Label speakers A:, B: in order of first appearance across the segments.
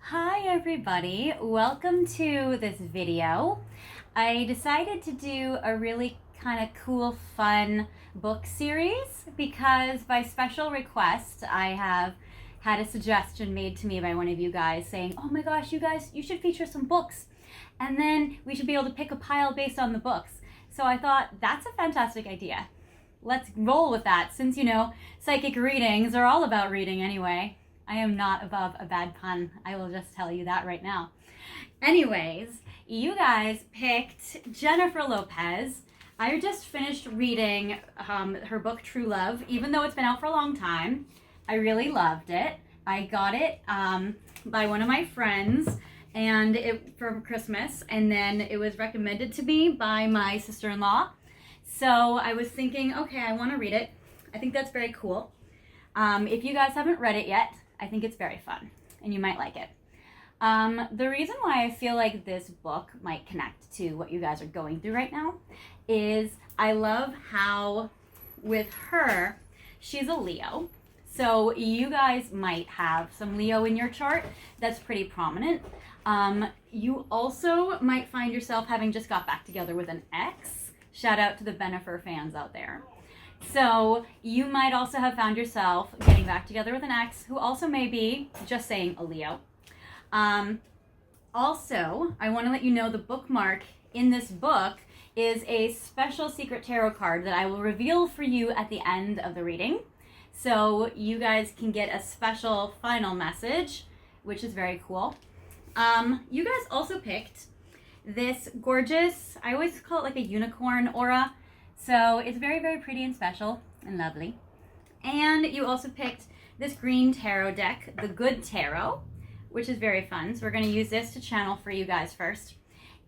A: Hi everybody, welcome to this video. I decided to do a really kind of cool, fun book series because by special request I have had a suggestion made to me by one of you guys saying, oh my gosh, you guys, you should feature some books and then we should be able to pick a pile based on the books. So I thought that's a fantastic idea. Let's roll with that since, you know, psychic readings are all about reading anyway. I am not above a bad pun. I will just tell you that right now. Anyways, you guys picked Jennifer Lopez. I just finished reading her book, True Love, even though it's been out for a long time. I really loved it. I got it by one of my friends and for Christmas, and then it was recommended to me by my sister-in-law. So I was thinking, okay, I want to read it. I think that's very cool. If you guys haven't read it yet, I think it's very fun and you might like it. The reason why I feel like this book might connect to what you guys are going through right now is I love how with her, she's a Leo. So you guys might have some Leo in your chart that's pretty prominent. You also might find yourself having just got back together with an ex. Shout out to the Bennifer fans out there. So you might also have found yourself getting back together with an ex who also may be, just saying, a Leo. Also, I want to let you know the bookmark in this book is a special secret tarot card that I will reveal for you at the end of the reading. So you guys can get a special final message, which is very cool. You guys also picked this gorgeous, I always call it like a unicorn aura. So it's very, very pretty and special and lovely. And you also picked this green tarot deck, the Good Tarot, which is very fun. So we're going to use this to channel for you guys first.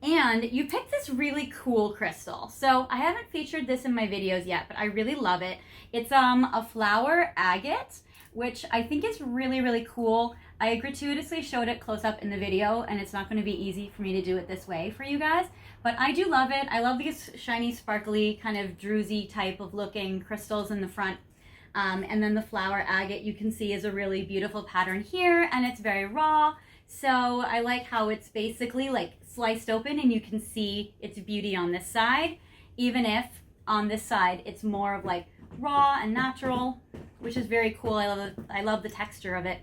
A: And you picked this really cool crystal. So I haven't featured this in my videos yet, but I really love it. It's a flower agate, which I think is really, really cool. I gratuitously showed it close up in the video, and it's not going to be easy for me to do it this way for you guys. But I do love it. I love these shiny, sparkly, kind of druzy type of looking crystals in the front. And then the flower agate you can see is a really beautiful pattern here, and it's very raw. So I like how it's basically like sliced open and you can see its beauty on this side, even if on this side it's more of like raw and natural, which is very cool. I love the texture of it.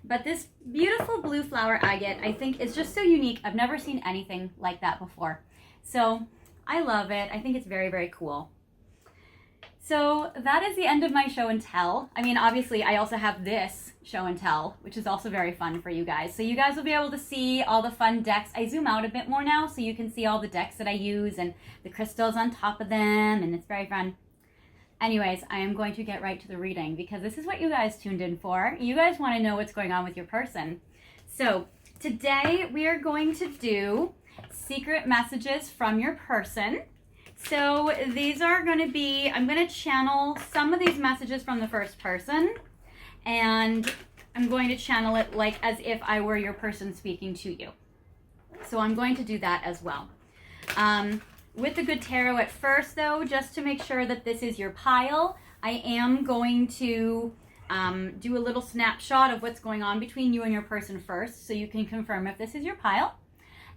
A: But this beautiful blue flower agate, I think, is just so unique. I've never seen anything like that before. So I love it. I think it's very, very cool. So that is the end of my show and tell. I mean, obviously, I also have this show and tell, which is also very fun for you guys. So you guys will be able to see all the fun decks. I zoom out a bit more now so you can see all the decks that I use and the crystals on top of them, and it's very fun. Anyways, I am going to get right to the reading because this is what you guys tuned in for. You guys want to know what's going on with your person. So today we are going to do secret messages from your person. So these are going to be, I'm going to channel some of these messages from the first person, and I'm going to channel it like as if I were your person speaking to you. So I'm going to do that as well. With the Good Tarot at first, though, just to make sure that this is your pile, I am going to do a little snapshot of what's going on between you and your person first, so you can confirm if this is your pile.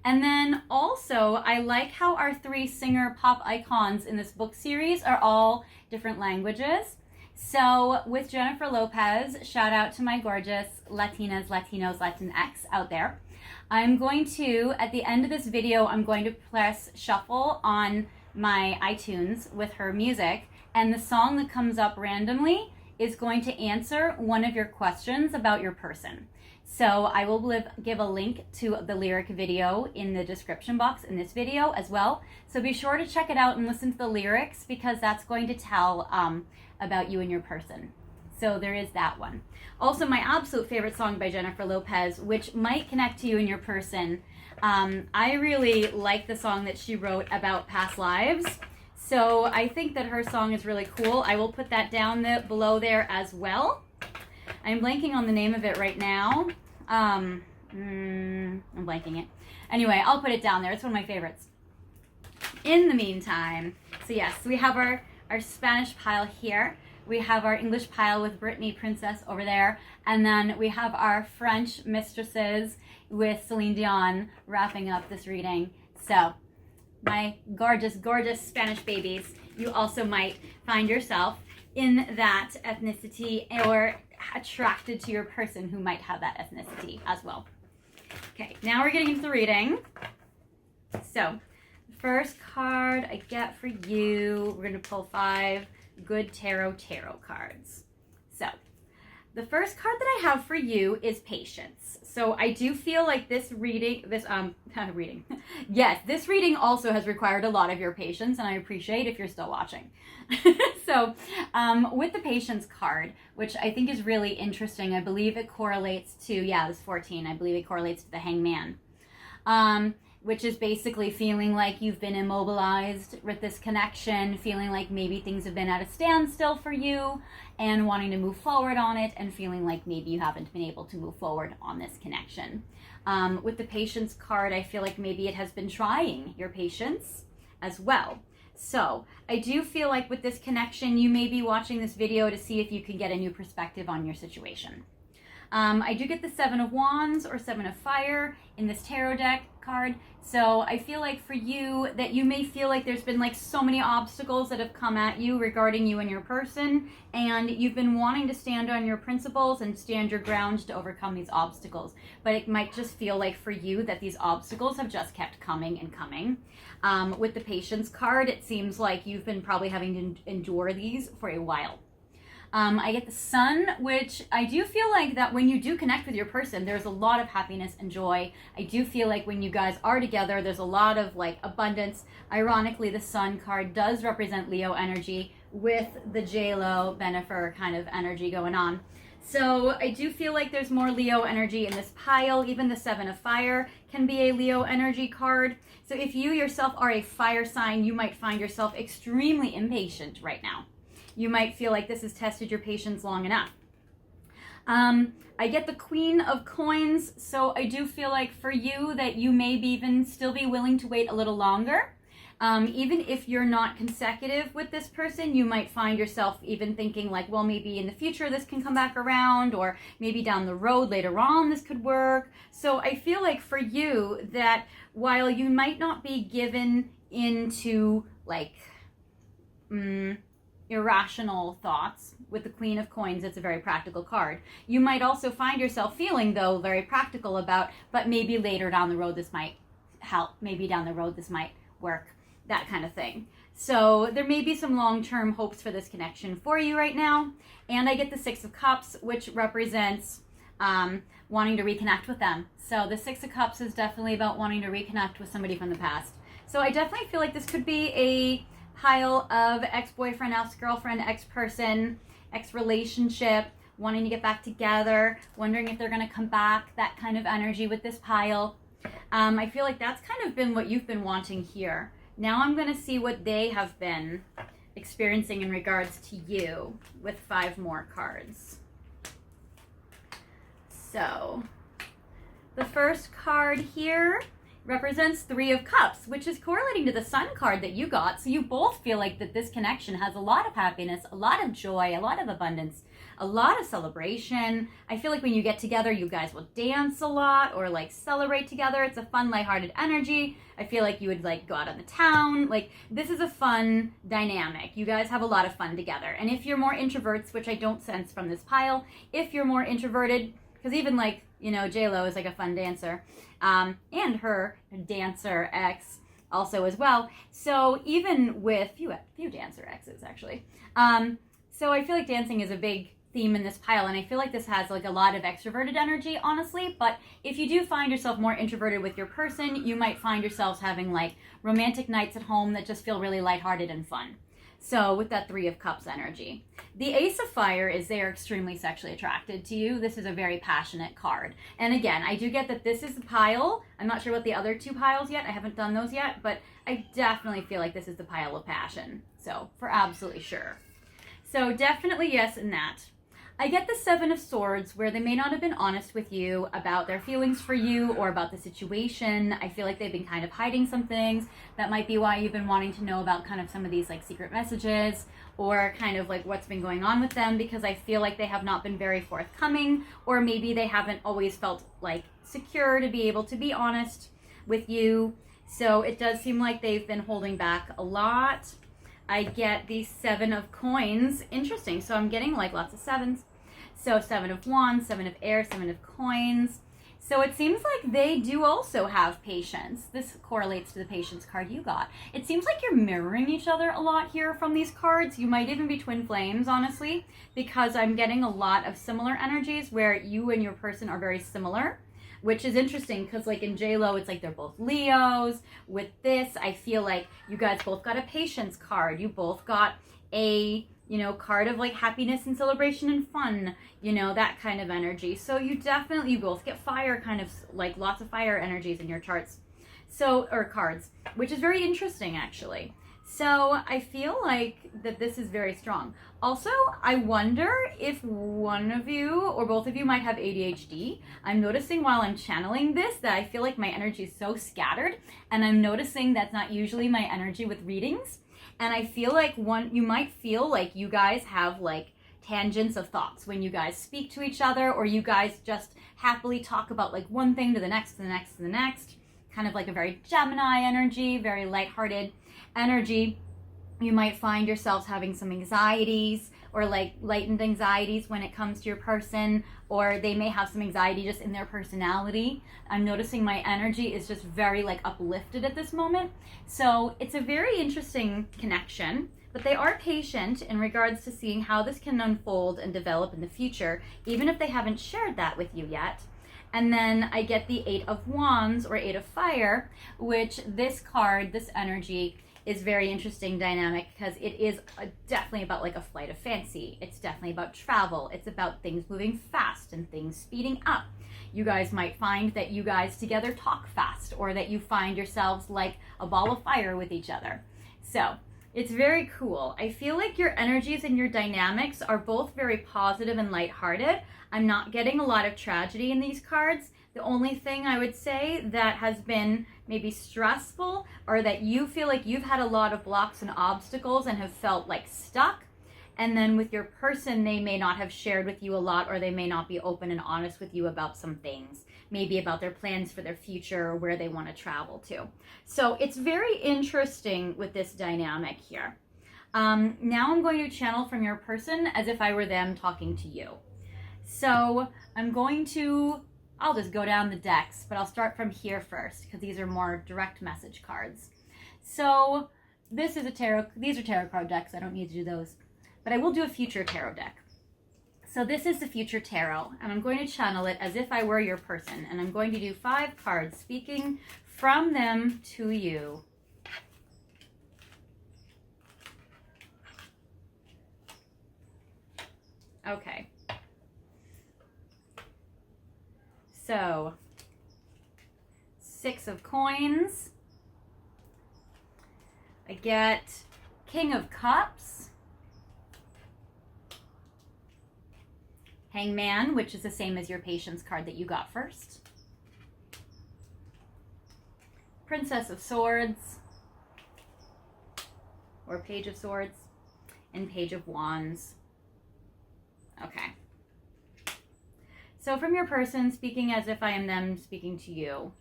A: And then also, I like how our three singer pop icons in this book series are all different languages. So with Jennifer Lopez, shout out to my gorgeous Latinas, Latinos, Latinx out there. I'm going to, at the end of this video, I'm going to press shuffle on my iTunes with her music, and the song that comes up randomly is going to answer one of your questions about your person. So I will give a link to the lyric video in the description box in this video as well. So be sure to check it out and listen to the lyrics because that's going to tell about you and your person. So there is that one. Also, my absolute favorite song by Jennifer Lopez, which might connect to you and your person. I really like the song that she wrote about past lives. So I think that her song is really cool. I will put that down below there as well. I'm blanking on the name of it right now. I'm blanking it. Anyway, I'll put it down there. It's one of my favorites. In the meantime, so yes, we have our Spanish pile here. We have our English pile with Britney Princess over there. And then we have our French mistresses with Celine Dion wrapping up this reading. So, my gorgeous, gorgeous Spanish babies, you also might find yourself in that ethnicity or attracted to your person who might have that ethnicity as well. Okay, now we're getting into the reading. So, the first card I get for you, we're going to pull 5 good tarot cards. So, the first card that I have for you is patience. So I do feel like this reading, this reading also has required a lot of your patience, and I appreciate if you're still watching. So with the patience card, which I think is really interesting, I believe it correlates to, this 14, I believe it correlates to the Hangman. Which is basically feeling like you've been immobilized with this connection, feeling like maybe things have been at a standstill for you and wanting to move forward on it, and feeling like maybe you haven't been able to move forward on this connection. With the patience card, I feel like maybe it has been trying your patience as well. So I do feel like with this connection, you may be watching this video to see if you can get a new perspective on your situation. I do get the 7 of Wands or 7 of Fire in this tarot deck card. So I feel like for you that you may feel like there's been like so many obstacles that have come at you regarding you and your person, and you've been wanting to stand on your principles and stand your ground to overcome these obstacles. But it might just feel like for you that these obstacles have just kept coming and coming. With the Patience card, it seems like you've been probably having to endure these for a while. I get the Sun, which I do feel like that when you do connect with your person, there's a lot of happiness and joy. I do feel like when you guys are together, there's a lot of like abundance. Ironically, the Sun card does represent Leo energy with the J-Lo Benefer kind of energy going on. So I do feel like there's more Leo energy in this pile. Even the 7 of Fire can be a Leo energy card. So if you yourself are a fire sign, you might find yourself extremely impatient right now. You might feel like this has tested your patience long enough. I get the Queen of Coins, so I do feel like for you that you may be even still be willing to wait a little longer. Even if you're not consecutive with this person, you might find yourself even thinking like, well, maybe in the future this can come back around, or maybe down the road later on this could work. So I feel like for you that while you might not be given into like irrational thoughts, with the Queen of Coins, it's a very practical card. You might also find yourself feeling, though, very practical about, but maybe later down the road this might help, maybe down the road this might work, that kind of thing. So there may be some long-term hopes for this connection for you right now. And I get the 6 of Cups, which represents wanting to reconnect with them. So the 6 of Cups is definitely about wanting to reconnect with somebody from the past. So I definitely feel like this could be a pile of ex-boyfriend, ex-girlfriend, ex-person, ex-relationship, wanting to get back together, wondering if they're going to come back, that kind of energy with this pile. I feel like that's kind of been what you've been wanting here. Now I'm going to see what they have been experiencing in regards to you with 5 more cards. So, the first card here represents 3 of Cups, which is correlating to the Sun card that you got. So you both feel like that this connection has a lot of happiness, a lot of joy, a lot of abundance, a lot of celebration. I feel like when you get together, you guys will dance a lot or like celebrate together. It's a fun, lighthearted energy. I feel like you would like go out on the town. Like this is a fun dynamic. You guys have a lot of fun together. And if you're more introverts, which I don't sense from this pile, if you're more introverted, because even like, you know, J-Lo is like a fun dancer, and her dancer ex also as well. So even with few dancer exes actually. So I feel like dancing is a big theme in this pile, and I feel like this has like a lot of extroverted energy, honestly. But if you do find yourself more introverted with your person, you might find yourselves having like romantic nights at home that just feel really lighthearted and fun. So with that 3 of Cups energy. The Ace of Fire is they are extremely sexually attracted to you. This is a very passionate card. And again, I do get that this is the pile. I'm not sure what the other 2 piles yet. I haven't done those yet, but I definitely feel like this is the pile of passion. So for absolutely sure. So definitely yes in that. I get the Seven of Swords, where they may not have been honest with you about their feelings for you or about the situation. I feel like they've been kind of hiding some things. That might be why you've been wanting to know about kind of some of these like secret messages or kind of like what's been going on with them, because I feel like they have not been very forthcoming, or maybe they haven't always felt like secure to be able to be honest with you. So it does seem like they've been holding back a lot. I get the Seven of Coins. Interesting. So I'm getting like lots of sevens. So Seven of Wands, Seven of Air, Seven of Coins. So it seems like they do also have patience. This correlates to the patience card you got. It seems like you're mirroring each other a lot here from these cards. You might even be twin flames, honestly, because I'm getting a lot of similar energies where you and your person are very similar, which is interesting because like in J-Lo, it's like they're both Leos. With this, I feel like you guys both got a patience card. You both got a, card of like happiness and celebration and fun, that kind of energy. So you both get fire, kind of like lots of fire energies in your charts. So, or cards, which is very interesting actually. So I feel like that this is very strong. Also, I wonder if one of you or both of you might have ADHD. I'm noticing while I'm channeling this that I feel like my energy is so scattered, and I'm noticing that's not usually my energy with readings. And I feel like you might feel like you guys have like tangents of thoughts when you guys speak to each other, or you guys just happily talk about like one thing to the next, to the next, to the next. Kind of like a very Gemini energy, very lighthearted energy. You might find yourselves having some anxieties or like lightened anxieties when it comes to your person, or they may have some anxiety just in their personality. I'm noticing my energy is just very like uplifted at this moment. So it's a very interesting connection, but they are patient in regards to seeing how this can unfold and develop in the future, even if they haven't shared that with you yet. And then I get the Eight of Wands or Eight of Fire, which this card, this energy, is very interesting dynamic because it is definitely about like a flight of fancy. It's definitely about travel. It's about things moving fast and things speeding up. You guys might find that you guys together talk fast, or that you find yourselves like a ball of fire with each other. So it's very cool. I feel like your energies and your dynamics are both very positive and lighthearted. I'm not getting a lot of tragedy in these cards. The only thing I would say that has been maybe stressful, or that you feel like you've had a lot of blocks and obstacles and have felt like stuck. And then with your person, they may not have shared with you a lot, or they may not be open and honest with you about some things, maybe about their plans for their future or where they want to travel to. So it's very interesting with this dynamic here. Now I'm going to channel from your person as if I were them talking to you. So I'll just go down the decks, but I'll start from here first because these are more direct message cards. So these are tarot card decks. I don't need to do those, but I will do a future tarot deck. So this is the future tarot, and I'm going to channel it as if I were your person, and I'm going to do 5 cards speaking from them to you. Okay. So, 6 of Coins. I get King of Cups. Hangman, which is the same as your Patience card that you got first. Princess of Swords. Or Page of Swords. And Page of Wands. Okay. So from your person, speaking as if I am them speaking to you.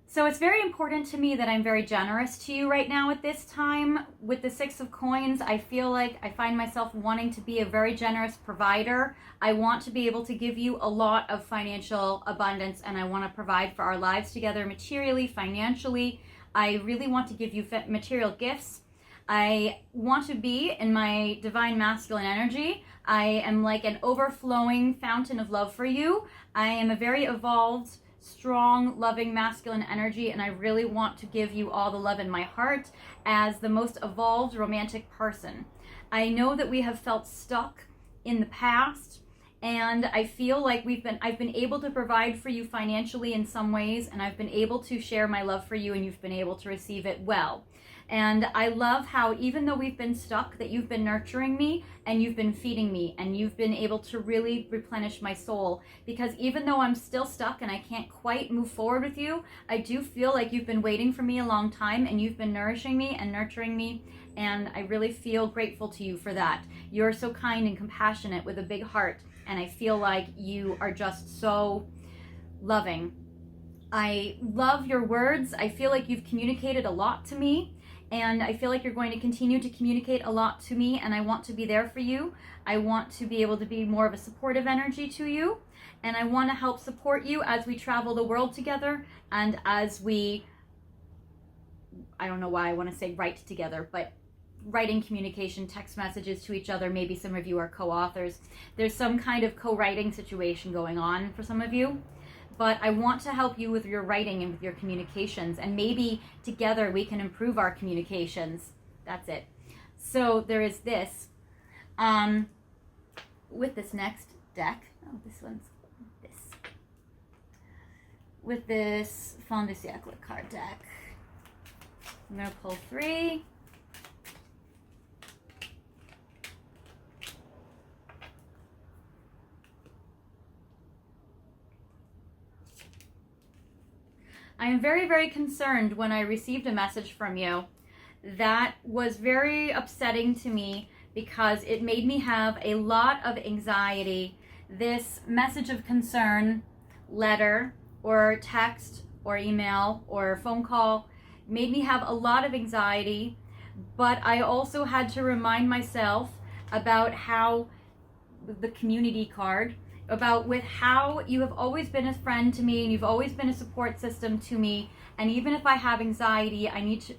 A: So it's very important to me that I'm very generous to you right now at this time. With the 6 of Coins, I feel like I find myself wanting to be a very generous provider. I want to be able to give you a lot of financial abundance, and I want to provide for our lives together materially, financially. I really want to give you material gifts. I want to be in my divine masculine energy. I am like an overflowing fountain of love for you. I am a very evolved, strong, loving, masculine energy, and I really want to give you all the love in my heart as the most evolved romantic person. I know that we have felt stuck in the past, and I feel like I've been able to provide for you financially in some ways, and I've been able to share my love for you, and you've been able to receive it well. And I love how even though we've been stuck, that you've been nurturing me and you've been feeding me and you've been able to really replenish my soul. Because even though I'm still stuck and I can't quite move forward with you, I do feel like you've been waiting for me a long time and you've been nourishing me and nurturing me. And I really feel grateful to you for that. You're so kind and compassionate with a big heart. And I feel like you are just so loving. I love your words. I feel like you've communicated a lot to me. And I feel like you're going to continue to communicate a lot to me, and I want to be there for you. I want to be able to be more of a supportive energy to you, and I want to help support you as we travel the world together and as we, I don't know why I want to say write together, but writing communication, text messages to each other. Maybe some of you are co-authors. There's some kind of co-writing situation going on for some of you. But I want to help you with your writing and with your communications, and maybe together we can improve our communications. That's it. So there is this. With this next deck, oh, this one's this. With this Fin de Siècle card deck, I'm going to pull 3. I am very, very concerned when I received a message from you. That was very upsetting to me because it made me have a lot of anxiety. This message of concern, letter, or text, or email, or phone call made me have a lot of anxiety, but I also had to remind myself about how the community card, about with how you have always been a friend to me and you've always been a support system to me. And even if I have anxiety,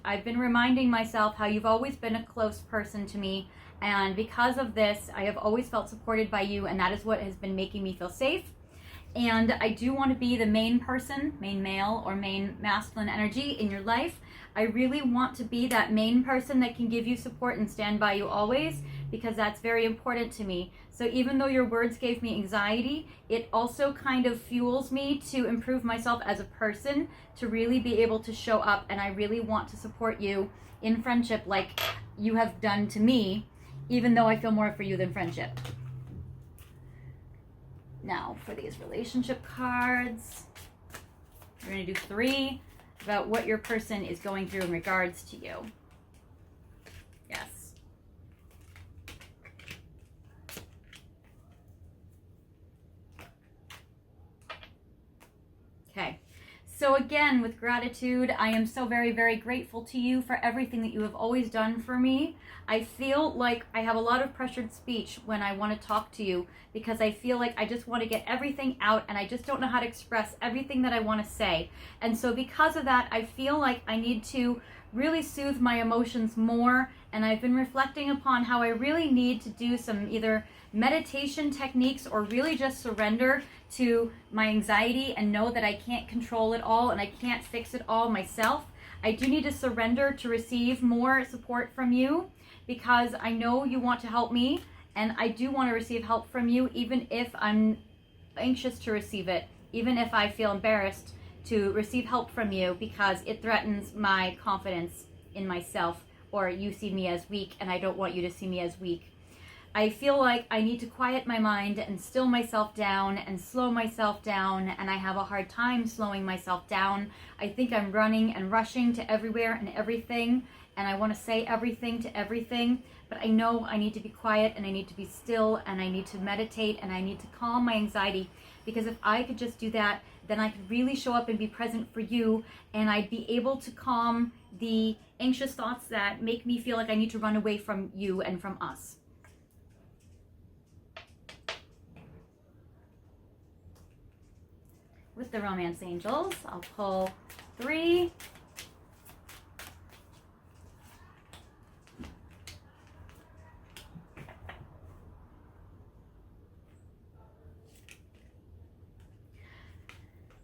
A: I've been reminding myself how you've always been a close person to me. And because of this, I have always felt supported by you, and that is what has been making me feel safe. And I do want to be the main person, main male or main masculine energy in your life. I really want to be that main person that can give you support and stand by you always, because that's very important to me. So even though your words gave me anxiety, it also kind of fuels me to improve myself as a person, to really be able to show up. And I really want to support you in friendship like you have done to me, even though I feel more for you than friendship. Now for these relationship cards, we're going to do 3 about what your person is going through in regards to you. Yes. Okay. So again, with gratitude, I am so very, very grateful to you for everything that you have always done for me. I feel like I have a lot of pressured speech when I want to talk to you, because I feel like I just want to get everything out and I just don't know how to express everything that I want to say. And so because of that, I feel like I need to really soothe my emotions more. And I've been reflecting upon how I really need to do some either meditation techniques or really just surrender to my anxiety and know that I can't control it all and I can't fix it all myself. I do need to surrender to receive more support from you, because I know you want to help me, and I do want to receive help from you, even if I'm anxious to receive it, even if I feel embarrassed to receive help from you, because it threatens my confidence in myself, or you see me as weak, and I don't want you to see me as weak. I feel like I need to quiet my mind and still myself down and slow myself down, and I have a hard time slowing myself down. I think I'm running and rushing to everywhere and everything, and I want to say everything to everything, but I know I need to be quiet and I need to be still and I need to meditate and I need to calm my anxiety, because if I could just do that, then I could really show up and be present for you, and I'd be able to calm the anxious thoughts that make me feel like I need to run away from you and from us. With the Romance Angels, I'll pull 3.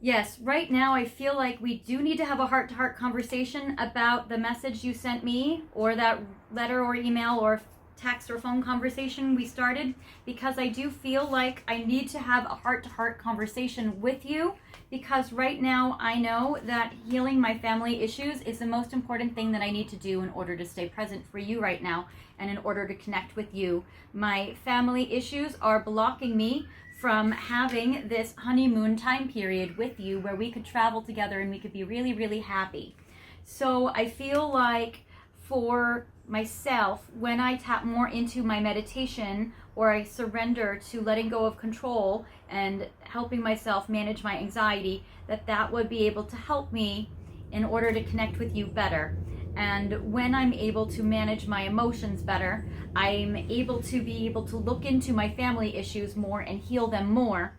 A: Yes, right now I feel like we do need to have a heart-to-heart conversation about the message you sent me, or that letter or email or text or phone conversation we started, because I do feel like I need to have a heart-to-heart conversation with you, because right now I know that healing my family issues is the most important thing that I need to do in order to stay present for you right now and in order to connect with you. My family issues are blocking me from having this honeymoon time period with you where we could travel together and we could be really, really happy. So I feel like for myself, when I tap more into my meditation or I surrender to letting go of control and helping myself manage my anxiety, that would be able to help me in order to connect with you better. And when I'm able to manage my emotions better, I'm able to look into my family issues more and heal them more.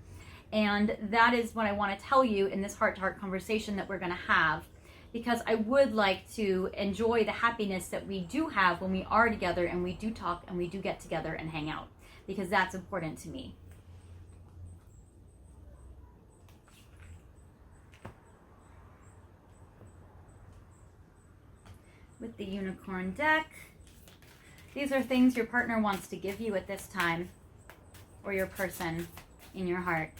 A: And that is what I want to tell you in this heart-to-heart conversation that we're going to have, because I would like to enjoy the happiness that we do have when we are together and we do talk and we do get together and hang out, because that's important to me. With the unicorn deck, these are things your partner wants to give you at this time, or your person in your heart.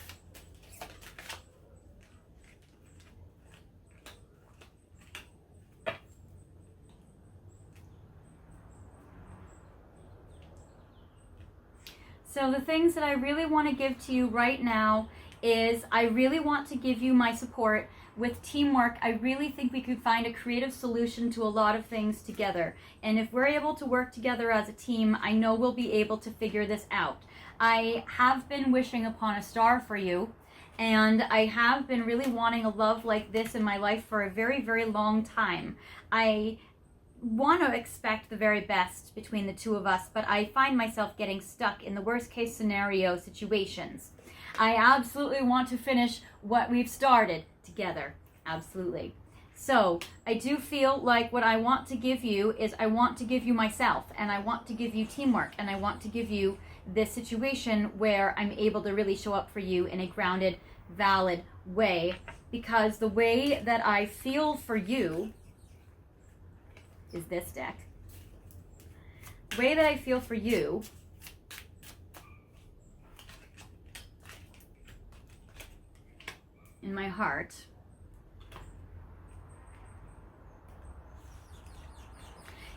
A: So the things that I really want to give to you right now is I really want to give you my support with teamwork. I really think we could find a creative solution to a lot of things together. And if we're able to work together as a team, I know we'll be able to figure this out. I have been wishing upon a star for you, and I have been really wanting a love like this in my life for a very, very long time. I want to expect the very best between the two of us, but I find myself getting stuck in the worst case scenario situations. I absolutely want to finish what we've started together. Absolutely. So I do feel like what I want to give you is I want to give you myself, and I want to give you teamwork, and I want to give you this situation where I'm able to really show up for you in a grounded, valid way, because the way that I feel for you is this deck. The way that I feel for you in my heart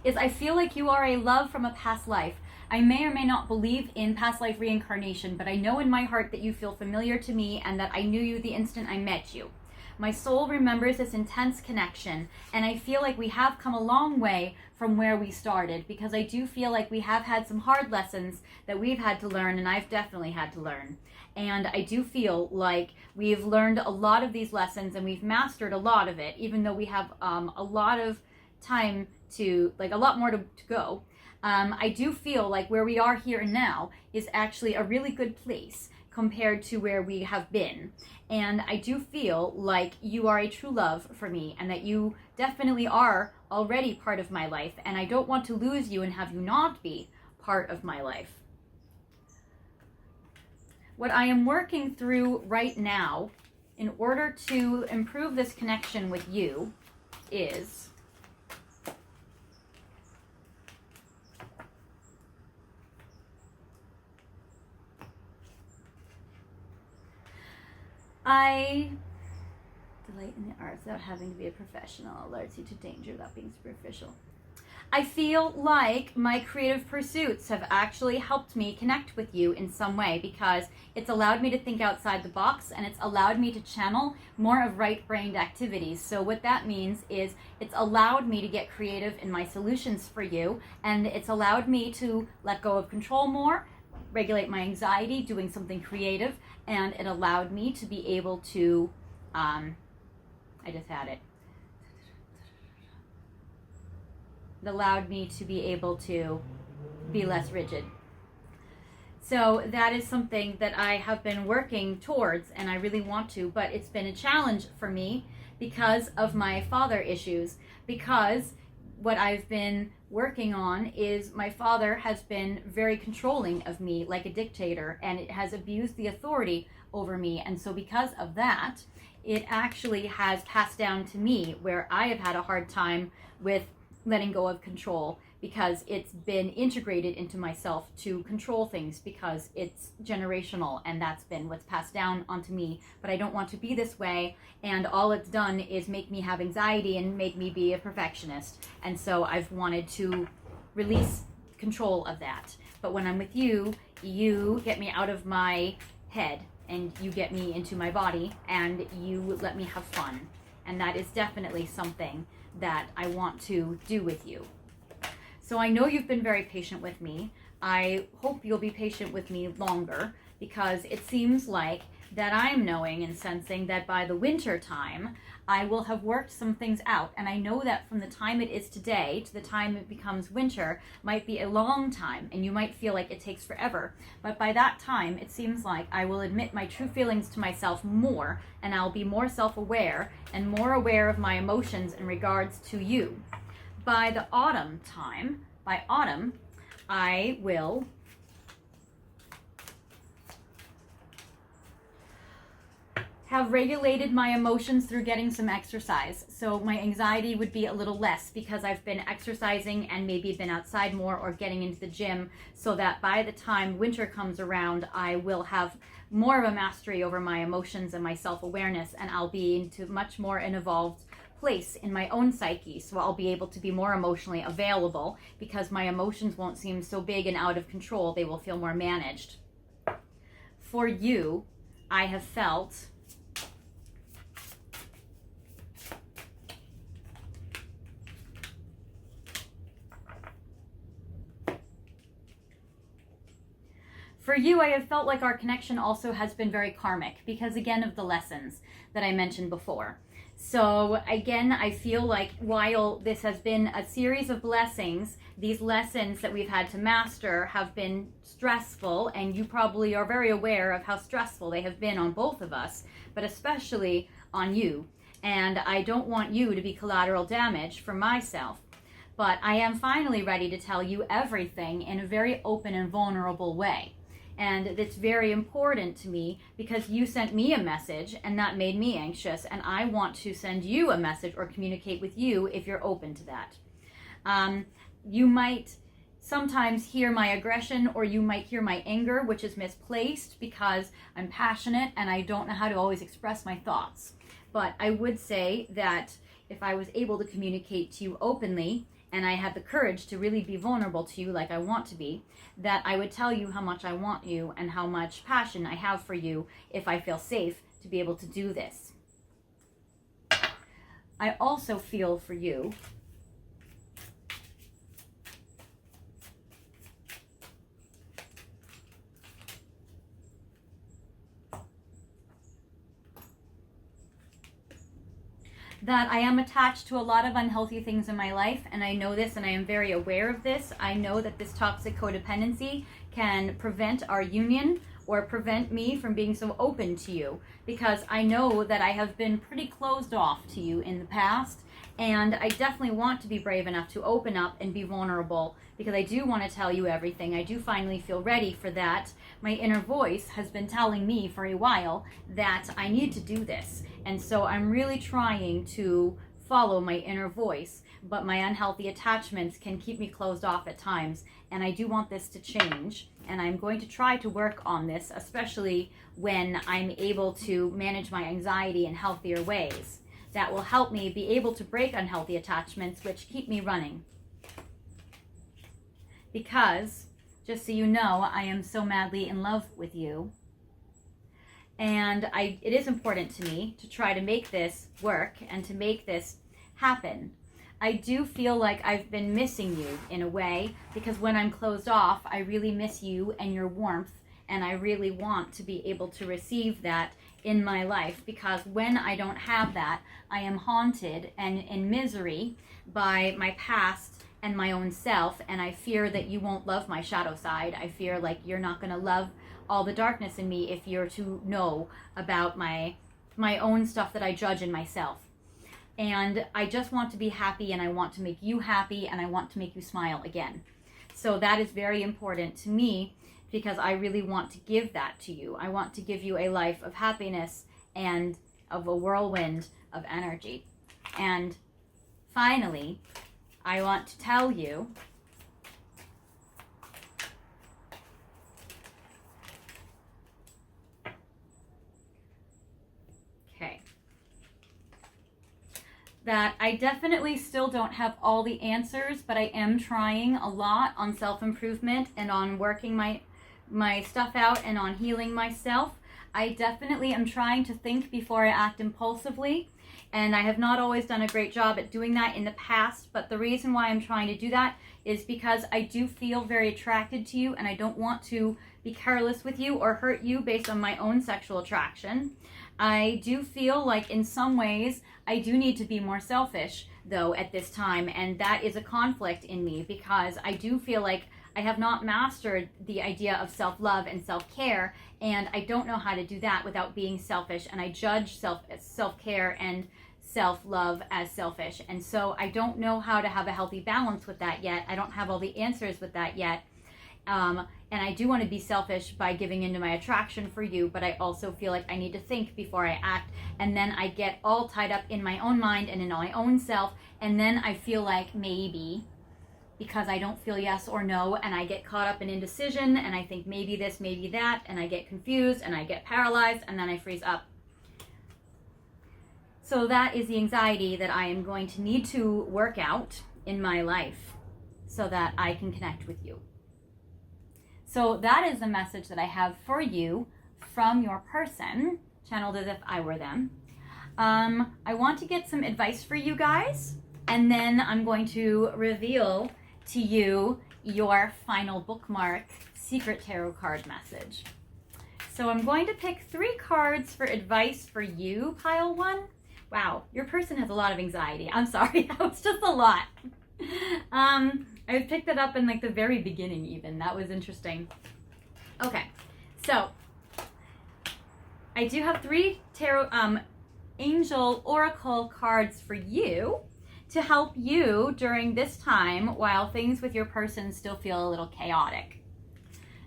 A: is I feel like you are a love from a past life. I may or may not believe in past life reincarnation, but I know in my heart that you feel familiar to me and that I knew you the instant I met you. My soul remembers this intense connection, and I feel like we have come a long way from where we started, because I do feel like we have had some hard lessons that we've had to learn, and I've definitely had to learn. And I do feel like we've learned a lot of these lessons and we've mastered a lot of it, even though we have a lot of time to, like, a lot more to go. I do feel like where we are here and now is actually a really good place compared to where we have been. And I do feel like you are a true love for me, and that you definitely are already part of my life, and I don't want to lose you and have you not be part of my life. What I am working through right now in order to improve this connection with you is I delight in the arts without having to be a professional, alerts you to danger without being superficial. I feel like my creative pursuits have actually helped me connect with you in some way, because it's allowed me to think outside the box, and it's allowed me to channel more of right-brained activities. So what that means is it's allowed me to get creative in my solutions for you, and it's allowed me to let go of control more, regulate my anxiety, doing something creative, and it allowed me to be able to, I just had it. It allowed me to be able to be less rigid. So that is something that I have been working towards, and I really want to, but it's been a challenge for me because of my father issues, because what I've been working on is my father has been very controlling of me, like a dictator, and it has abused the authority over me. And so because of that, it actually has passed down to me, where I have had a hard time with letting go of control, because it's been integrated into myself to control things, because it's generational and that's been what's passed down onto me. But I don't want to be this way, and all it's done is make me have anxiety and make me be a perfectionist. And so I've wanted to release control of that. But when I'm with you, you get me out of my head and you get me into my body and you let me have fun. And that is definitely something that I want to do with you. So I know you've been very patient with me. I hope you'll be patient with me longer, because it seems like that I'm knowing and sensing that by the winter time, I will have worked some things out. And I know that from the time it is today to the time it becomes winter might be a long time, and you might feel like it takes forever. But by that time, it seems like I will admit my true feelings to myself more, and I'll be more self-aware and more aware of my emotions in regards to you. By the autumn time, by autumn, I will have regulated my emotions through getting some exercise. So my anxiety would be a little less because I've been exercising and maybe been outside more or getting into the gym, so that by the time winter comes around, I will have more of a mastery over my emotions and my self-awareness, and I'll be into much more an evolved place in my own psyche. So I'll be able to be more emotionally available because my emotions won't seem so big and out of control. They will feel more managed. For you, I have felt like our connection also has been very karmic, because again of the lessons that I mentioned before. So again, I feel like while this has been a series of blessings, these lessons that we've had to master have been stressful, and you probably are very aware of how stressful they have been on both of us, but especially on you. And I don't want you to be collateral damage for myself. But I am finally ready to tell you everything in a very open and vulnerable way. And it's very important to me because you sent me a message and that made me anxious, and I want to send you a message or communicate with you if you're open to that. You might sometimes hear my aggression, or you might hear my anger, which is misplaced because I'm passionate and I don't know how to always express my thoughts. But I would say that if I was able to communicate to you openly, and I had the courage to really be vulnerable to you like I want to be, that I would tell you how much I want you and how much passion I have for you if I feel safe to be able to do this. I also feel for you that I am attached to a lot of unhealthy things in my life, and I know this and I am very aware of this. I know that this toxic codependency can prevent our union or prevent me from being so open to you, because I know that I have been pretty closed off to you in the past, and I definitely want to be brave enough to open up and be vulnerable, because I do want to tell you everything. I do finally feel ready for that. My inner voice has been telling me for a while that I need to do this. And so I'm really trying to follow my inner voice, but my unhealthy attachments can keep me closed off at times. And I do want this to change. And I'm going to try to work on this, especially when I'm able to manage my anxiety in healthier ways. That will help me be able to break unhealthy attachments, which keep me running. Because, just so you know, I am so madly in love with you. And it is important to me to try to make this work and to make this happen. I do feel like I've been missing you in a way, because when I'm closed off, I really miss you and your warmth, and I really want to be able to receive that in my life, because when I don't have that, I am haunted and in misery by my past and my own self, and I fear that you won't love my shadow side. I fear like you're not going to love all the darkness in me if you're to know about my own stuff that I judge in myself. And I just want to be happy, and I want to make you happy, and I want to make you smile again. So that is very important to me, because I really want to give that to you. I want to give you a life of happiness and of a whirlwind of energy. And finally, I want to tell you that I definitely still don't have all the answers, but I am trying a lot on self-improvement and on working my stuff out and on healing myself. I definitely am trying to think before I act impulsively, and I have not always done a great job at doing that in the past, but the reason why I'm trying to do that is because I do feel very attracted to you, and I don't want to be careless with you or hurt you based on my own sexual attraction. I do feel like in some ways I do need to be more selfish though at this time, and that is a conflict in me because I do feel like I have not mastered the idea of self-love and self-care, and I don't know how to do that without being selfish, and I judge self-care and self-love as selfish, and so I don't know how to have a healthy balance with that yet. I don't have all the answers with that yet. And I do want to be selfish by giving into my attraction for you, but I also feel like I need to think before I act, and then I get all tied up in my own mind and in my own self, and then I feel like maybe, because I don't feel yes or no, and I get caught up in indecision, and I think maybe this, maybe that, and I get confused, and I get paralyzed, and then I freeze up. So that is the anxiety that I am going to need to work out in my life so that I can connect with you. So that is the message that I have for you from your person, channeled as if I were them. I want to get some advice for you guys, and then I'm going to reveal to you your final bookmark secret tarot card message. So I'm going to pick 3 cards for advice for you, pile 1. Wow, your person has a lot of anxiety. I'm sorry, that was just a lot. I picked it up in like the very beginning even. That was interesting. Okay, so I do have 3 tarot angel oracle cards for you to help you during this time while things with your person still feel a little chaotic.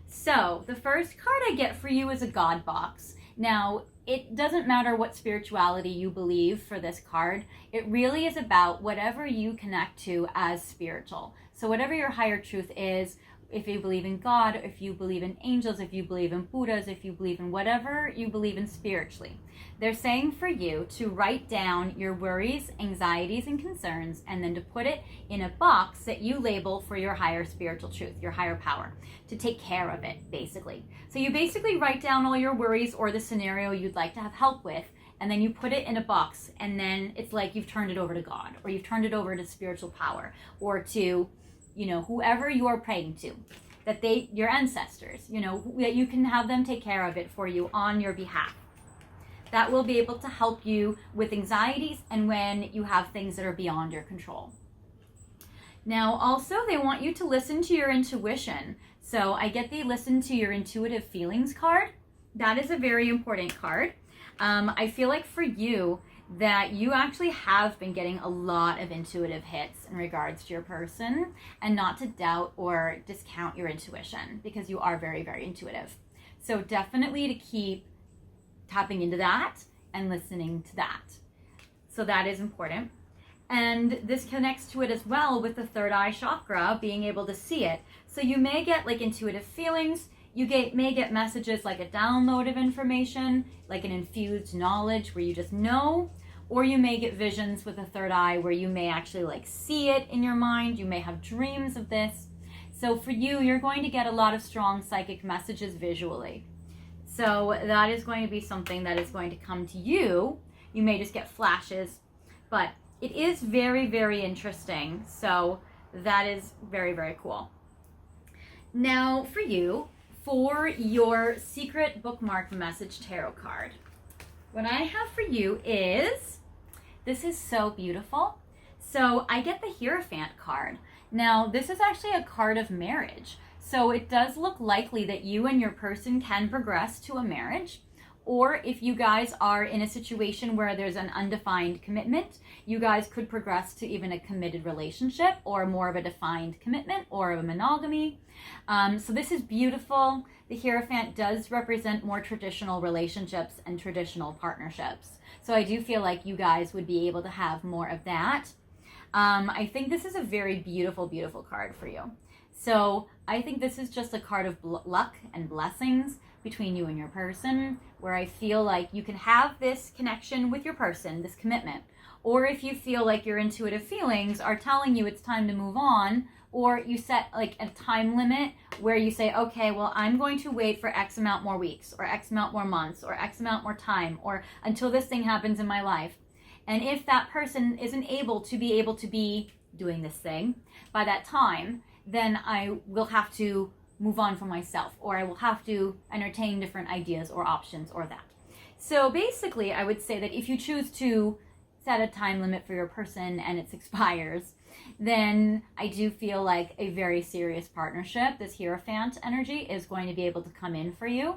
A: So the first card I get for you is a God box. Now, it doesn't matter what spirituality you believe for this card. It really is about whatever you connect to as spiritual. So whatever your higher truth is, if you believe in God, if you believe in angels, if you believe in Buddhas, if you believe in whatever you believe in spiritually, they're saying for you to write down your worries, anxieties, and concerns, and then to put it in a box that you label for your higher spiritual truth, your higher power, to take care of it, basically. So you basically write down all your worries or the scenario you'd like to have help with, and then you put it in a box, and then it's like you've turned it over to God, or you've turned it over to spiritual power, or to, you know, whoever you are praying to, that they, your ancestors, you know, that you can have them take care of it for you on your behalf. That will be able to help you with anxieties and when you have things that are beyond your control. Now, also, they want you to listen to your intuition. So I get the listen to your intuitive feelings card. That is a very important card. I feel like for you, that you actually have been getting a lot of intuitive hits in regards to your person, and not to doubt or discount your intuition, because you are very, very intuitive. So definitely to keep tapping into that and listening to that. So that is important. And this connects to it as well with the third eye chakra, being able to see it. So you may get like intuitive feelings, you may get messages like a download of information, like an infused knowledge where you just know, or you may get visions with a third eye where you may actually like see it in your mind. You may have dreams of this. So for you, you're going to get a lot of strong psychic messages visually. So that is going to be something that is going to come to you. You may just get flashes, but it is very, very interesting. So that is very, very cool. Now for you, for your secret bookmark message tarot card, what I have for you is, this is so beautiful. So I get the Hierophant card. Now this is actually a card of marriage. So it does look likely that you and your person can progress to a marriage, or if you guys are in a situation where there's an undefined commitment, you guys could progress to even a committed relationship or more of a defined commitment or a monogamy. So this is beautiful. The Hierophant does represent more traditional relationships and traditional partnerships. So I do feel like you guys would be able to have more of that. I think this is a very beautiful, beautiful card for you. So I think this is just a card of luck and blessings between you and your person, where I feel like you can have this connection with your person, this commitment, or if you feel like your intuitive feelings are telling you it's time to move on, or you set like a time limit where you say, okay, well, I'm going to wait for X amount more weeks or X amount more months or X amount more time or until this thing happens in my life. And if that person isn't able to be doing this thing by that time, then I will have to move on from myself, or I will have to entertain different ideas or options or that. So basically, I would say that if you choose to set a time limit for your person and it expires, then I do feel like a very serious partnership, this Hierophant energy, is going to be able to come in for you.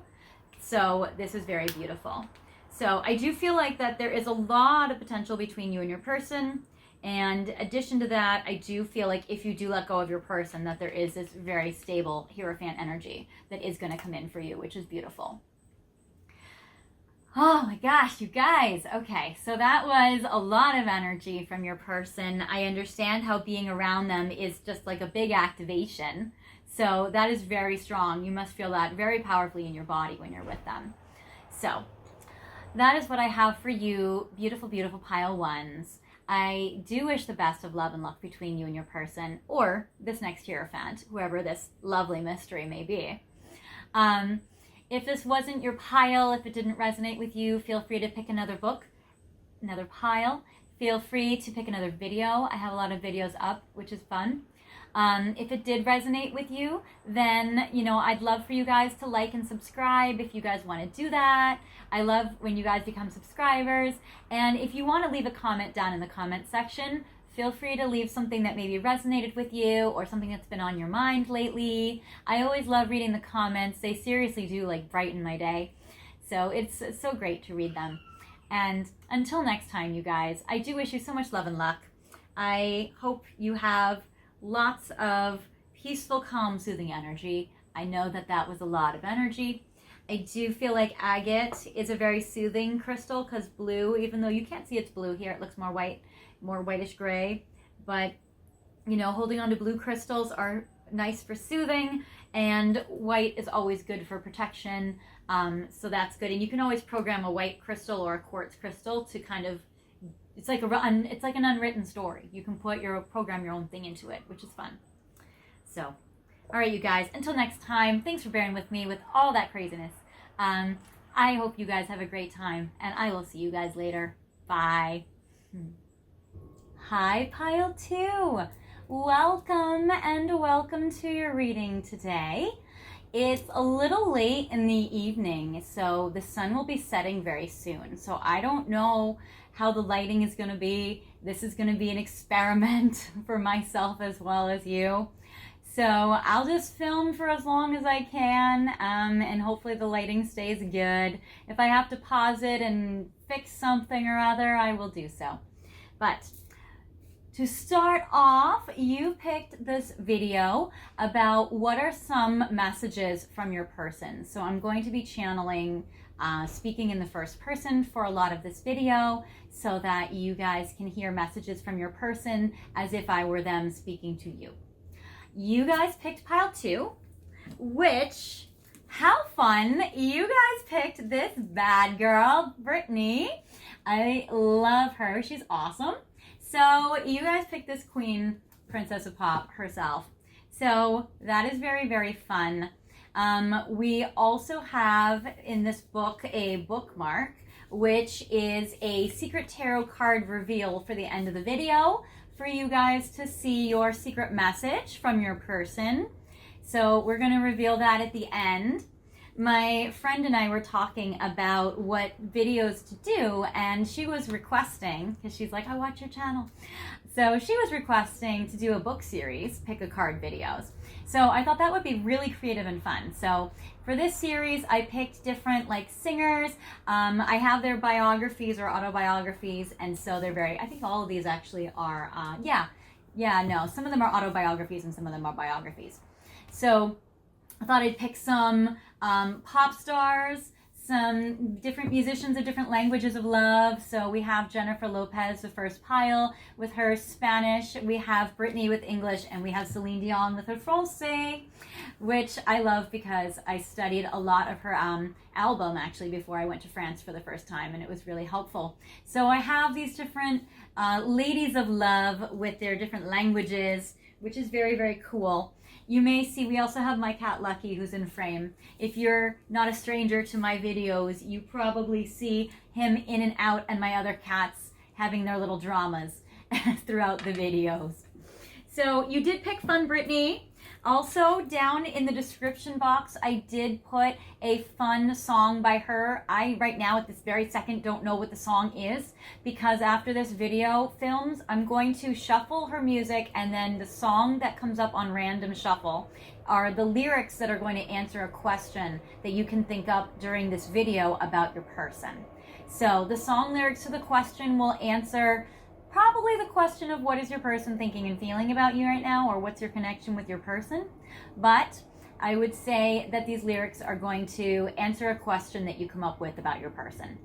A: So this is very beautiful. So I do feel like that there is a lot of potential between you and your person. And in addition to that, I do feel like if you do let go of your person, that there is this very stable Hierophant energy that is going to come in for you, which is beautiful. Oh my gosh, you guys. Okay, so that was a lot of energy from your person. I understand how being around them is just like a big activation. So that is very strong. You must feel that very powerfully in your body when you're with them. So that is what I have for you, beautiful, beautiful pile ones. I do wish the best of love and luck between you and your person, or this next Hierophant, whoever this lovely mystery may be. If this wasn't your pile, if it didn't resonate with you, feel free to pick another book, another pile. Feel free to pick another video. I have a lot of videos up, which is fun. If it did resonate with you, then, I'd love for you guys to like and subscribe if you guys want to do that. I love when you guys become subscribers. And if you want to leave a comment down in the comment section, feel free to leave something that maybe resonated with you or something that's been on your mind lately. I always love reading the comments. They seriously do like brighten my day. So it's so great to read them. And until next time, you guys, I do wish you so much love and luck. I hope you have lots of peaceful, calm, soothing energy. I know that that was a lot of energy. I do feel like agate is a very soothing crystal because blue, even though you can't see it's blue here, it looks more white, more whitish gray. But, holding on to blue crystals are nice for soothing, and white is always good for protection. So that's good. And you can always program a white crystal or a quartz crystal to kind of, it's like an unwritten story. You can program your own thing into it, which is fun. So, all right, you guys, until next time, thanks for bearing with me with all that craziness. I hope you guys have a great time, and I will see you guys later. Bye. Hi, Pile 2. Welcome and welcome to your reading today. It's a little late in the evening, so the sun will be setting very soon. So I don't know how the lighting is going to be. This is going to be an experiment for myself as well as you. So I'll just film for as long as I can, and hopefully the lighting stays good. If I have to pause it and fix something or other, I will do so. But to start off, you picked this video about what are some messages from your person. So I'm going to be channeling, speaking in the first person for a lot of this video so that you guys can hear messages from your person as if I were them speaking to you. You guys picked pile 2, which, how fun, you guys picked this bad girl, Britney. I love her, she's awesome. So you guys picked this queen, Princess of Pop herself. So that is very, very fun. We also have in this book a bookmark, which is a secret tarot card reveal for the end of the video for you guys to see your secret message from your person. So we're going to reveal that at the end. My friend and I were talking about what videos to do, and she was requesting, because she's like, I watch your channel. So she was requesting to do a book series, pick a card videos. So I thought that would be really creative and fun. So for this series, I picked different singers. I have their biographies or autobiographies, and so they're very, I think all of these actually are, some of them are autobiographies and some of them are biographies. So I thought I'd pick some pop stars, some different musicians of different languages of love. So we have Jennifer Lopez, the first pile, with her Spanish. We have Britney with English, and we have Celine Dion with her Francais, which I love because I studied a lot of her album actually before I went to France for the first time, and it was really helpful. So I have these different ladies of love with their different languages, which is very, very cool. You may see we also have my cat Lucky, who's in frame. If you're not a stranger to my videos, you probably see him in and out, and my other cats having their little dramas throughout the videos. So you did pick Fun Britney. Also, down in the description box, I did put a fun song by her. I, right now, at this very second, don't know what the song is, because after this video films, I'm going to shuffle her music, and then the song that comes up on random shuffle are the lyrics that are going to answer a question that you can think up during this video about your person. So the song lyrics to the question will answer probably the question of what is your person thinking and feeling about you right now, or what's your connection with your person. But I would say that these lyrics are going to answer a question that you come up with about your person.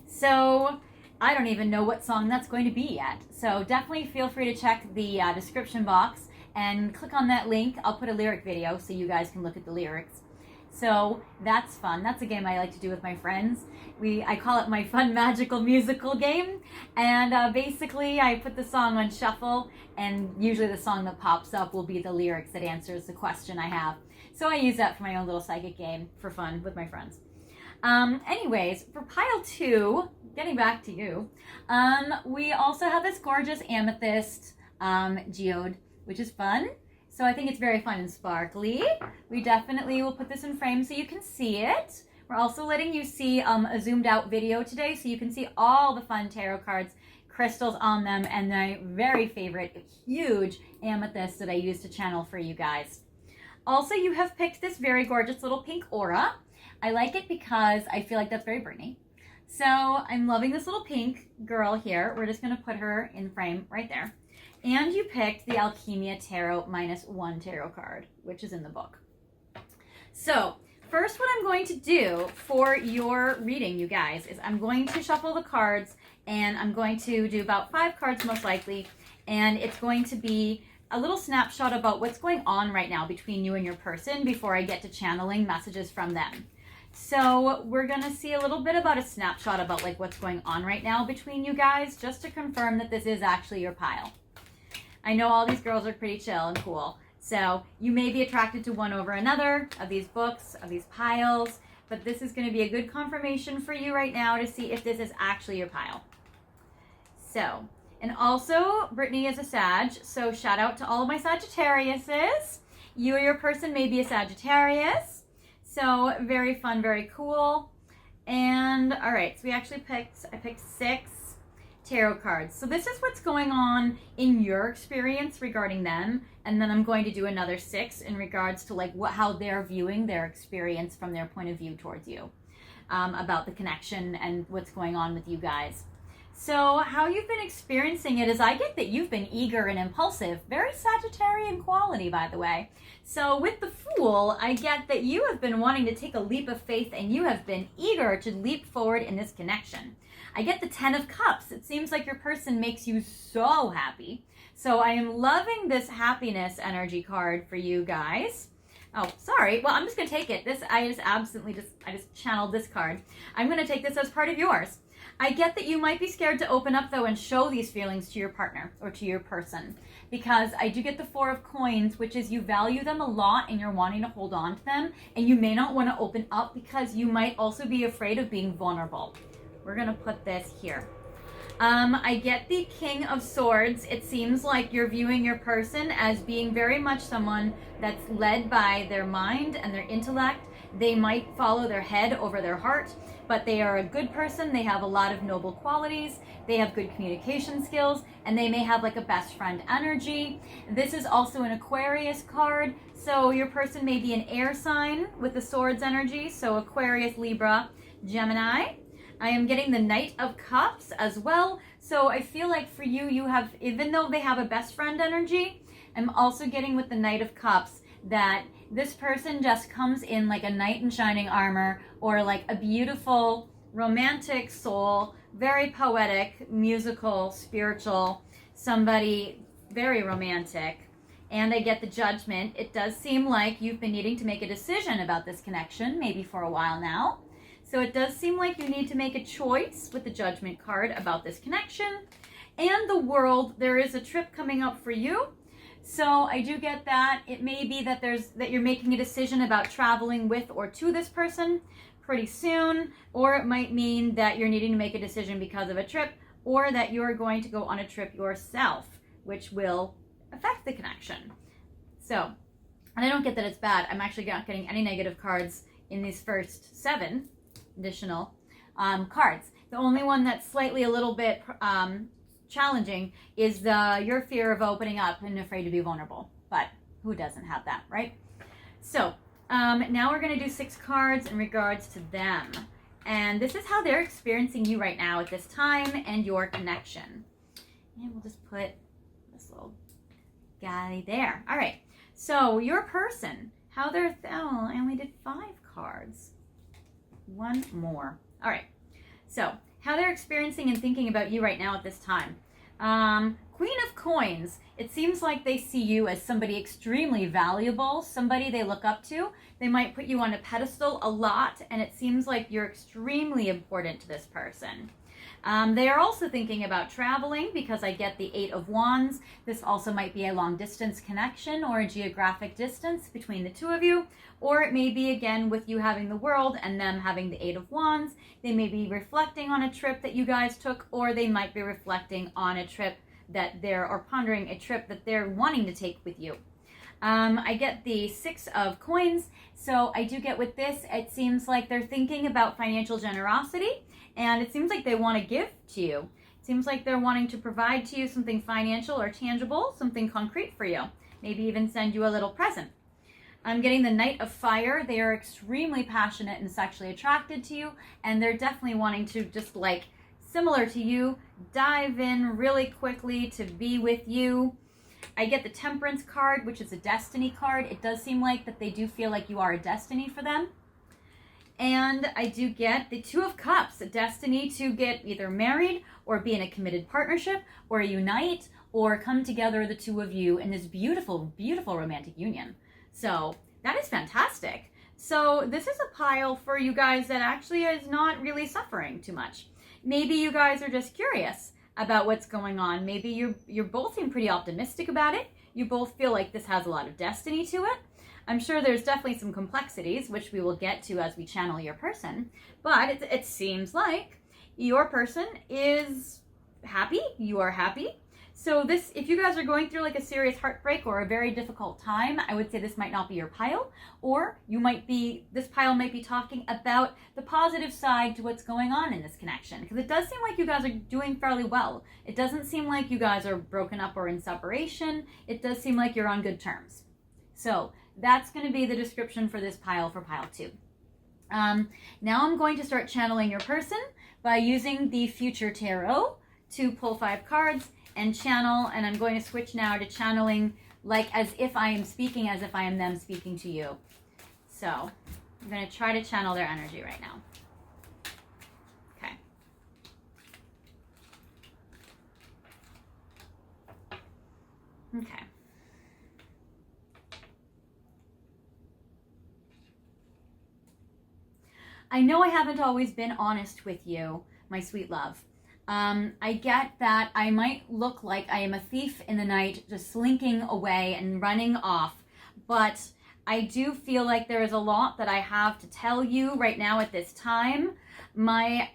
A: So I don't even know what song that's going to be yet. So definitely feel free to check the description box and click on that link. I'll put a lyric video so you guys can look at the lyrics. So that's fun. That's a game I like to do with my friends. I call it my fun magical musical game. And basically I put the song on shuffle, and usually the song that pops up will be the lyrics that answers the question I have. So I use that for my own little psychic game for fun with my friends. Anyways, for pile 2, getting back to you, we also have this gorgeous Amethyst Geode, which is fun. So I think it's very fun and sparkly. We definitely will put this in frame so you can see it. We're also letting you see a zoomed out video today so you can see all the fun tarot cards, crystals on them, and my very favorite huge amethyst that I use to channel for you guys. Also, you have picked this very gorgeous little pink aura. I like it because I feel like that's very Britney. So I'm loving this little pink girl here. We're just going to put her in frame right there. And you picked the Alchemia Tarot -1 tarot card, which is in the book. So first, what I'm going to do for your reading, you guys, is I'm going to shuffle the cards, and I'm going to do about 5 cards most likely, and it's going to be a little snapshot about what's going on right now between you and your person before I get to channeling messages from them. So we're going to see a little bit about a snapshot about like what's going on right now between you guys, just to confirm that this is actually your pile. I know all these girls are pretty chill and cool, so you may be attracted to one over another of these books, of these piles, but this is going to be a good confirmation for you right now to see if this is actually your pile. So, and also, Britney is a Sag, so shout out to all of my Sagittariuses. You or your person may be a Sagittarius, so very fun, very cool. And all right, so I picked 6 tarot cards. So this is what's going on in your experience regarding them, and then I'm going to do another 6 in regards to like how they're viewing their experience from their point of view towards you, about the connection and what's going on with you guys. So how you've been experiencing it is I get that you've been eager and impulsive, very Sagittarian quality, by the way. So with the Fool, I get that you have been wanting to take a leap of faith, and you have been eager to leap forward in this connection. I get the 10 of Cups. It seems like your person makes you so happy. So I am loving this happiness energy card for you guys. Oh, sorry. Well, I'm just going to take it. I just channeled this card. I'm going to take this as part of yours. I get that you might be scared to open up, though, and show these feelings to your partner or to your person, because I do get the 4 of Coins, which is you value them a lot and you're wanting to hold on to them, and you may not want to open up because you might also be afraid of being vulnerable. We're going to put this here. I get the King of Swords. It seems like you're viewing your person as being very much someone that's led by their mind and their intellect. They might follow their head over their heart, but they are a good person. They have a lot of noble qualities. They have good communication skills, and they may have like a best friend energy. This is also an Aquarius card, so your person may be an air sign with the Swords energy, so Aquarius, Libra, Gemini. I am getting the Knight of Cups as well. So I feel like for you, you have, even though they have a best friend energy, I'm also getting with the Knight of Cups that this person just comes in like a knight in shining armor, or like a beautiful romantic soul, very poetic, musical, spiritual, somebody very romantic. And I get the Judgment. It does seem like you've been needing to make a decision about this connection, maybe for a while now. So it does seem like you need to make a choice with the Judgment card about this connection. And the World, there is a trip coming up for you. So I do get that. It may be that you're making a decision about traveling with or to this person pretty soon, or it might mean that you're needing to make a decision because of a trip, or that you're going to go on a trip yourself, which will affect the connection. So, and I don't get that it's bad. I'm actually not getting any negative cards in these first 7 additional cards. The only one that's slightly a little bit challenging is your fear of opening up and afraid to be vulnerable. But who doesn't have that, right? So now we're going to do 6 cards in regards to them. And this is how they're experiencing you right now at this time and your connection. And we'll just put this little guy there. All right. So your person, how they're, oh, I only did 5 cards. 1 more. All right. So how they're experiencing and thinking about you right now at this time. Queen of Coins. It seems like they see you as somebody extremely valuable, somebody they look up to. They might put you on a pedestal a lot, and it seems like you're extremely important to this person. They are also thinking about traveling, because I get the 8 of Wands. This also might be a long distance connection or a geographic distance between the 2 of you. Or it may be, again, with you having the World and them having the 8 of Wands. They may be reflecting on a trip that you guys took, or they might be reflecting on a trip that or pondering a trip that they're wanting to take with you. I get the 6 of Coins. So I do get with this, it seems like they're thinking about financial generosity, and it seems like they want to give to you. It seems like they're wanting to provide to you something financial or tangible, something concrete for you. Maybe even send you a little present. I'm getting the Knight of Fire. They are extremely passionate and sexually attracted to you, and they're definitely wanting to just like, similar to you, dive in really quickly to be with you. I get the Temperance card, which is a destiny card. It does seem like that they do feel like you are a destiny for them. And I do get the 2 of Cups, a destiny to get either married or be in a committed partnership or unite or come together, the 2 of you, in this beautiful, beautiful romantic union. So that is fantastic. So this is a pile for you guys that actually is not really suffering too much. Maybe you guys are just curious about what's going on. Maybe you're both seem pretty optimistic about it. You both feel like this has a lot of destiny to it. I'm sure there's definitely some complexities, which we will get to as we channel your person. But it seems like your person is happy. You are happy. So this, if you guys are going through like a serious heartbreak or a very difficult time, I would say this might not be your pile, or this pile might be talking about the positive side to what's going on in this connection, because it does seem like you guys are doing fairly well. It doesn't seem like you guys are broken up or in separation. It does seem like you're on good terms. So that's going to be the description for this pile for pile 2. Now I'm going to start channeling your person by using the Future Tarot to pull 5 cards and channel, and I'm going to switch now to channeling like as if I am speaking, as if I am them speaking to you. So I'm going to try to channel their energy right now. Okay. Okay. I know I haven't always been honest with you, my sweet love. I get that I might look like I am a thief in the night, just slinking away and running off, but I do feel like there is a lot that I have to tell you right now at this time. My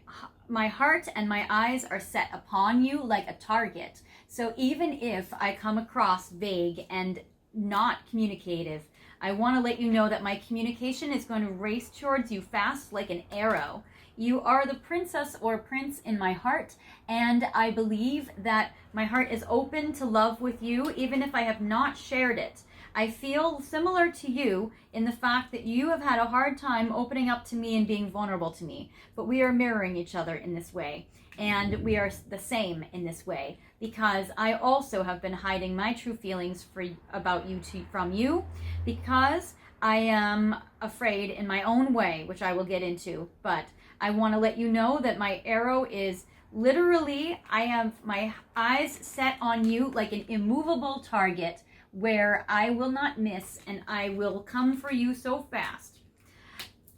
A: heart and my eyes are set upon you like a target. So even if I come across vague and not communicative, I want to let you know that my communication is going to race towards you fast like an arrow. You are the princess or prince in my heart, and I believe that my heart is open to love with you, even if I have not shared it. I feel similar to you in the fact that you have had a hard time opening up to me and being vulnerable to me, but we are mirroring each other in this way, and we are the same in this way, because I also have been hiding my true feelings about you from you, because I am afraid in my own way, which I will get into, but I want to let you know that my arrow is literally, I have my eyes set on you like an immovable target where I will not miss and I will come for you so fast.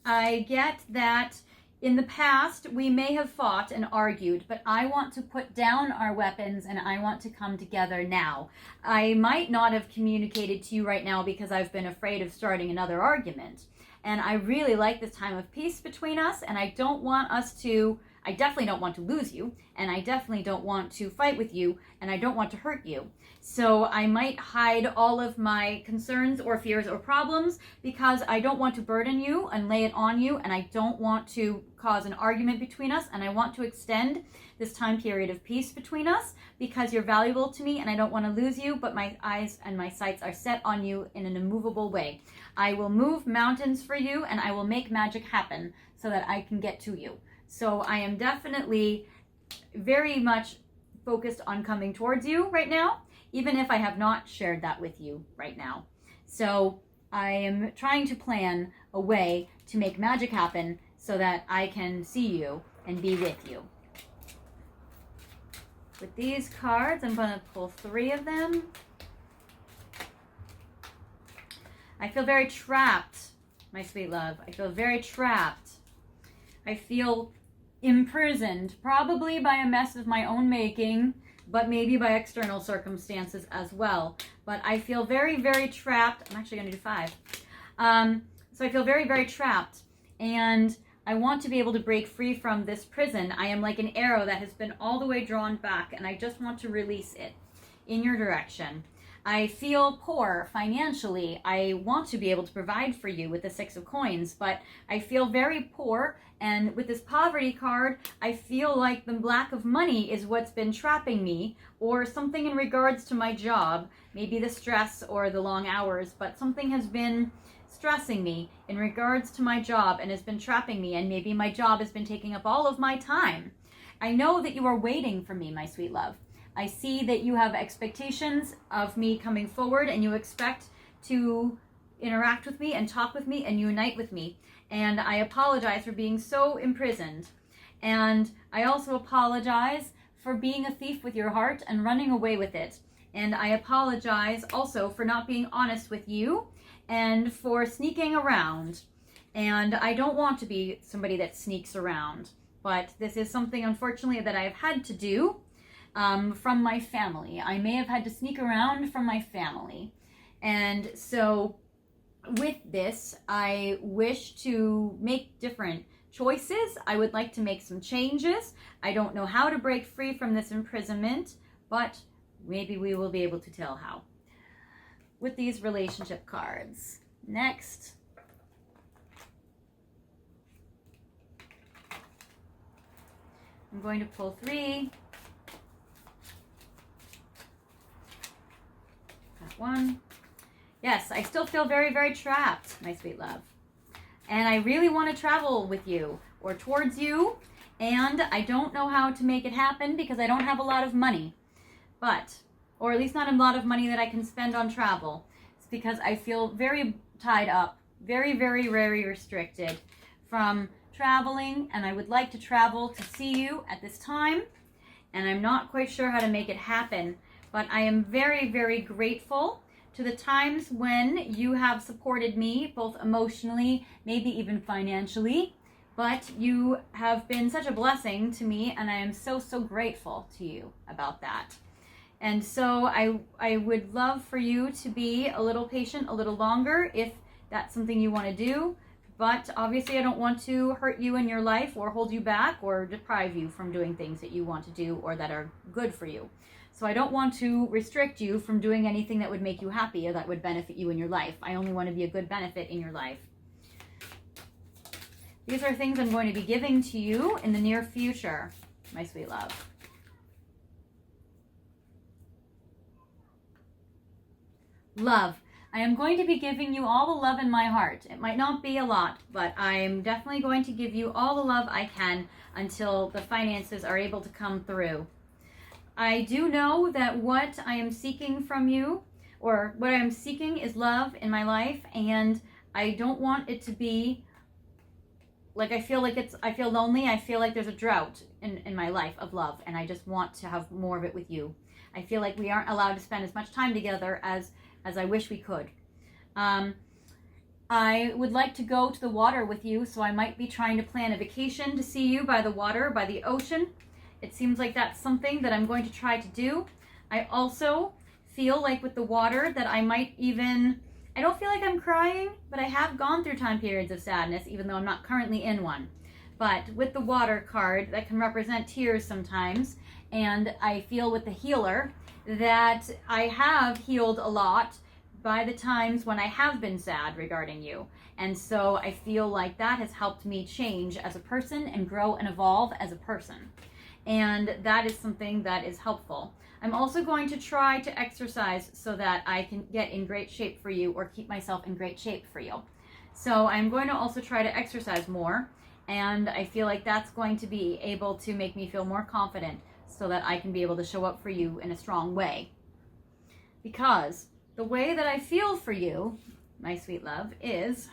A: I get that in the past we may have fought and argued, but I want to put down our weapons and I want to come together now. I might not have communicated to you right now because I've been afraid of starting another argument. And I really like this time of peace between us, and I definitely don't want to lose you, and I definitely don't want to fight with you, and I don't want to hurt you. So I might hide all of my concerns or fears or problems because I don't want to burden you and lay it on you, and I don't want to cause an argument between us, and I want to extend this time period of peace between us because you're valuable to me and I don't want to lose you, but my eyes and my sights are set on you in an immovable way. I will move mountains for you and I will make magic happen so that I can get to you. So I am definitely very much focused on coming towards you right now, even if I have not shared that with you right now. So I am trying to plan a way to make magic happen so that I can see you and be with you. With these cards, I'm going to pull 3 of them. I feel very trapped, my sweet love. I feel very trapped. I feel imprisoned, probably by a mess of my own making, but maybe by external circumstances as well. But I feel very, very trapped. I'm actually going to do 5. So I feel very, very trapped. And I want to be able to break free from this prison. I am like an arrow that has been all the way drawn back, and I just want to release it in your direction. I feel poor financially. I want to be able to provide for you with the 6 of coins, but I feel very poor. And with this poverty card, I feel like the lack of money is what's been trapping me, or something in regards to my job, maybe the stress or the long hours, but something has been stressing me in regards to my job and has been trapping me, and maybe my job has been taking up all of my time. I know that you are waiting for me, my sweet love. I see that you have expectations of me coming forward, and you expect to interact with me and talk with me and unite with me. And I apologize for being so imprisoned. And I also apologize for being a thief with your heart and running away with it. And I apologize also for not being honest with you and for sneaking around. And I don't want to be somebody that sneaks around. But this is something, unfortunately, that I've had to do from my family. I may have had to sneak around from my family. And so with this, I wish to make different choices. I would like to make some changes. I don't know how to break free from this imprisonment, but maybe we will be able to tell how. With these relationship cards. Next. I'm going to pull 3. Got 1. Yes, I still feel very, very trapped, my sweet love. And I really want to travel with you or towards you. And I don't know how to make it happen because I don't have a lot of money. But, or at least not a lot of money that I can spend on travel. It's because I feel very tied up, very, very, very restricted from traveling. And I would like to travel to see you at this time. And I'm not quite sure how to make it happen. But I am very, very grateful to the times when you have supported me, both emotionally, maybe even financially. But you have been such a blessing to me, and I am so, so grateful to you about that. And so I would love for you to be a little patient, a little longer, if that's something you want to do. But obviously I don't want to hurt you in your life or hold you back or deprive you from doing things that you want to do or that are good for you. So I don't want to restrict you from doing anything that would make you happy or that would benefit you in your life. I only want to be a good benefit in your life. These are things I'm going to be giving to you in the near future, my sweet love. Love. I am going to be giving you all the love in my heart. It might not be a lot, but I'm definitely going to give you all the love I can until the finances are able to come through. I do know that what I am seeking from you, or what I am seeking, is love in my life, and I don't want it to be like I feel lonely. I feel like there's a drought in my life of love, and I just want to have more of it with you. I feel like we aren't allowed to spend as much time together as I wish we could. I would like to go to the water with you, so I might be trying to plan a vacation to see you by the water, by the ocean. It seems like that's something that I'm going to try to do. I also feel like with the water that I don't feel like I'm crying, but I have gone through time periods of sadness, even though I'm not currently in one. But with the water card, that can represent tears sometimes, and I feel with the healer that I have healed a lot by the times when I have been sad regarding you. And so I feel like that has helped me change as a person and grow and evolve as a person. And that is something that is helpful. I'm also going to try to exercise so that I can get in great shape for you, or keep myself in great shape for you. So I'm going to also try to exercise more, and I feel like that's going to be able to make me feel more confident so that I can be able to show up for you in a strong way. Because the way that I feel for you, my sweet love, is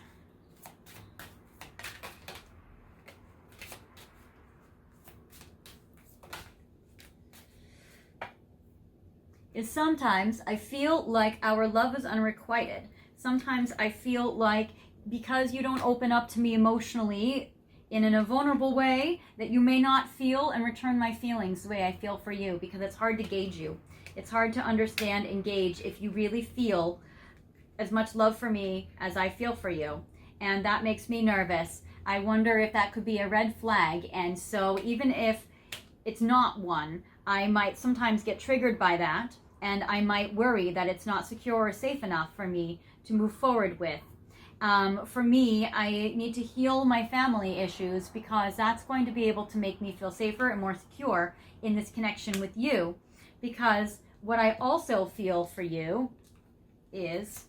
A: sometimes I feel like our love is unrequited. Sometimes I feel like because you don't open up to me emotionally in a vulnerable way, that you may not feel and return my feelings the way I feel for you, because it's hard to gauge you. It's hard to understand and gauge if you really feel as much love for me as I feel for you. And that makes me nervous. I wonder if that could be a red flag. And so even if it's not one, I might sometimes get triggered by that, and I might worry that it's not secure or safe enough for me to move forward with. For me, I need to heal my family issues, because that's going to be able to make me feel safer and more secure in this connection with you. Because what I also feel for you is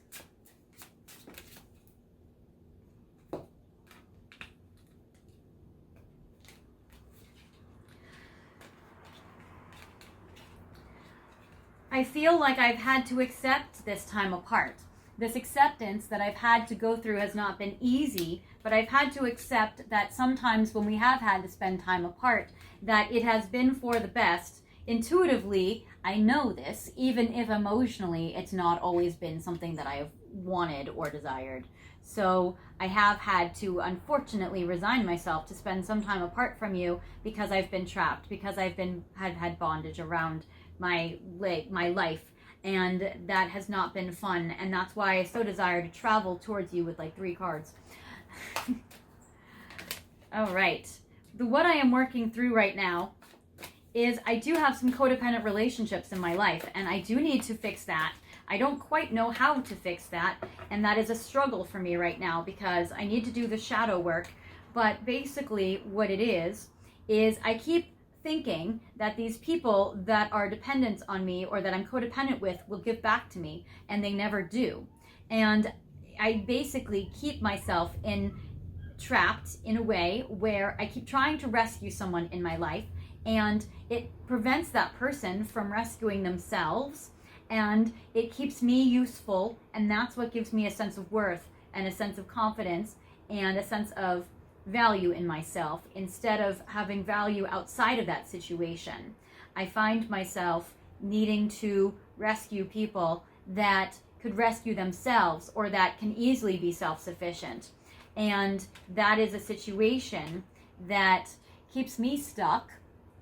A: I feel like I've had to accept this time apart. This acceptance that I've had to go through has not been easy, but I've had to accept that sometimes when we have had to spend time apart, that it has been for the best. Intuitively, I know this, even if emotionally it's not always been something that I have wanted or desired. So I have had to, unfortunately, resign myself to spend some time apart from you, because I've been trapped, because I've had bondage around my life, and that has not been fun. And that's why I so desire to travel towards you with like 3 cards. All right. What I am working through right now is I do have some codependent relationships in my life, and I do need to fix that. I don't quite know how to fix that, and that is a struggle for me right now, because I need to do the shadow work. But basically what it is I keep thinking that these people that are dependent on me, or that I'm codependent with, will give back to me, and they never do. And I basically keep myself trapped in a way where I keep trying to rescue someone in my life, and it prevents that person from rescuing themselves, and it keeps me useful, and that's what gives me a sense of worth and a sense of confidence and a sense of value in myself, instead of having value outside of that situation. I find myself needing to rescue people that could rescue themselves, or that can easily be self-sufficient. And that is a situation that keeps me stuck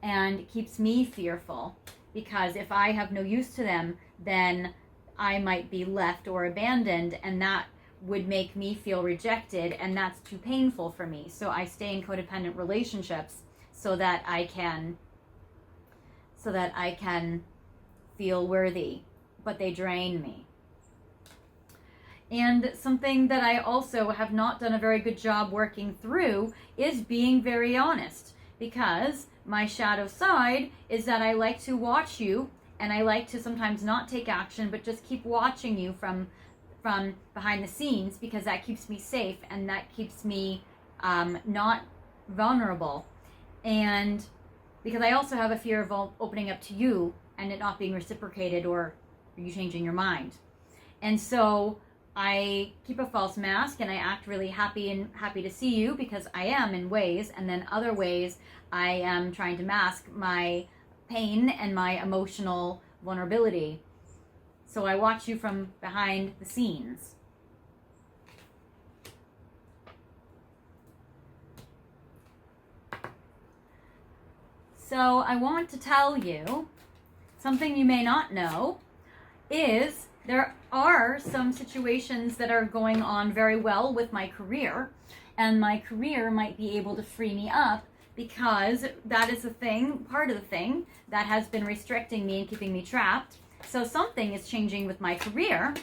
A: and keeps me fearful, because if I have no use to them, then I might be left or abandoned, and that would make me feel rejected, and that's too painful for me. So I stay in codependent relationships so that I can feel worthy, but they drain me. And something that I also have not done a very good job working through is being very honest, because my shadow side is that I like to watch you, and I like to sometimes not take action, but just keep watching you from behind the scenes, because that keeps me safe, and that keeps me not vulnerable. And because I also have a fear of opening up to you and it not being reciprocated, or you changing your mind. And so I keep a false mask and I act really happy to see you, because I am in ways, and then other ways I am trying to mask my pain and my emotional vulnerability. So I watch you from behind the scenes. So I want to tell you something you may not know is there are some situations that are going on very well with my career, and my career might be able to free me up, because that is the thing, part of the thing that has been restricting me and keeping me trapped. So something is changing with my career.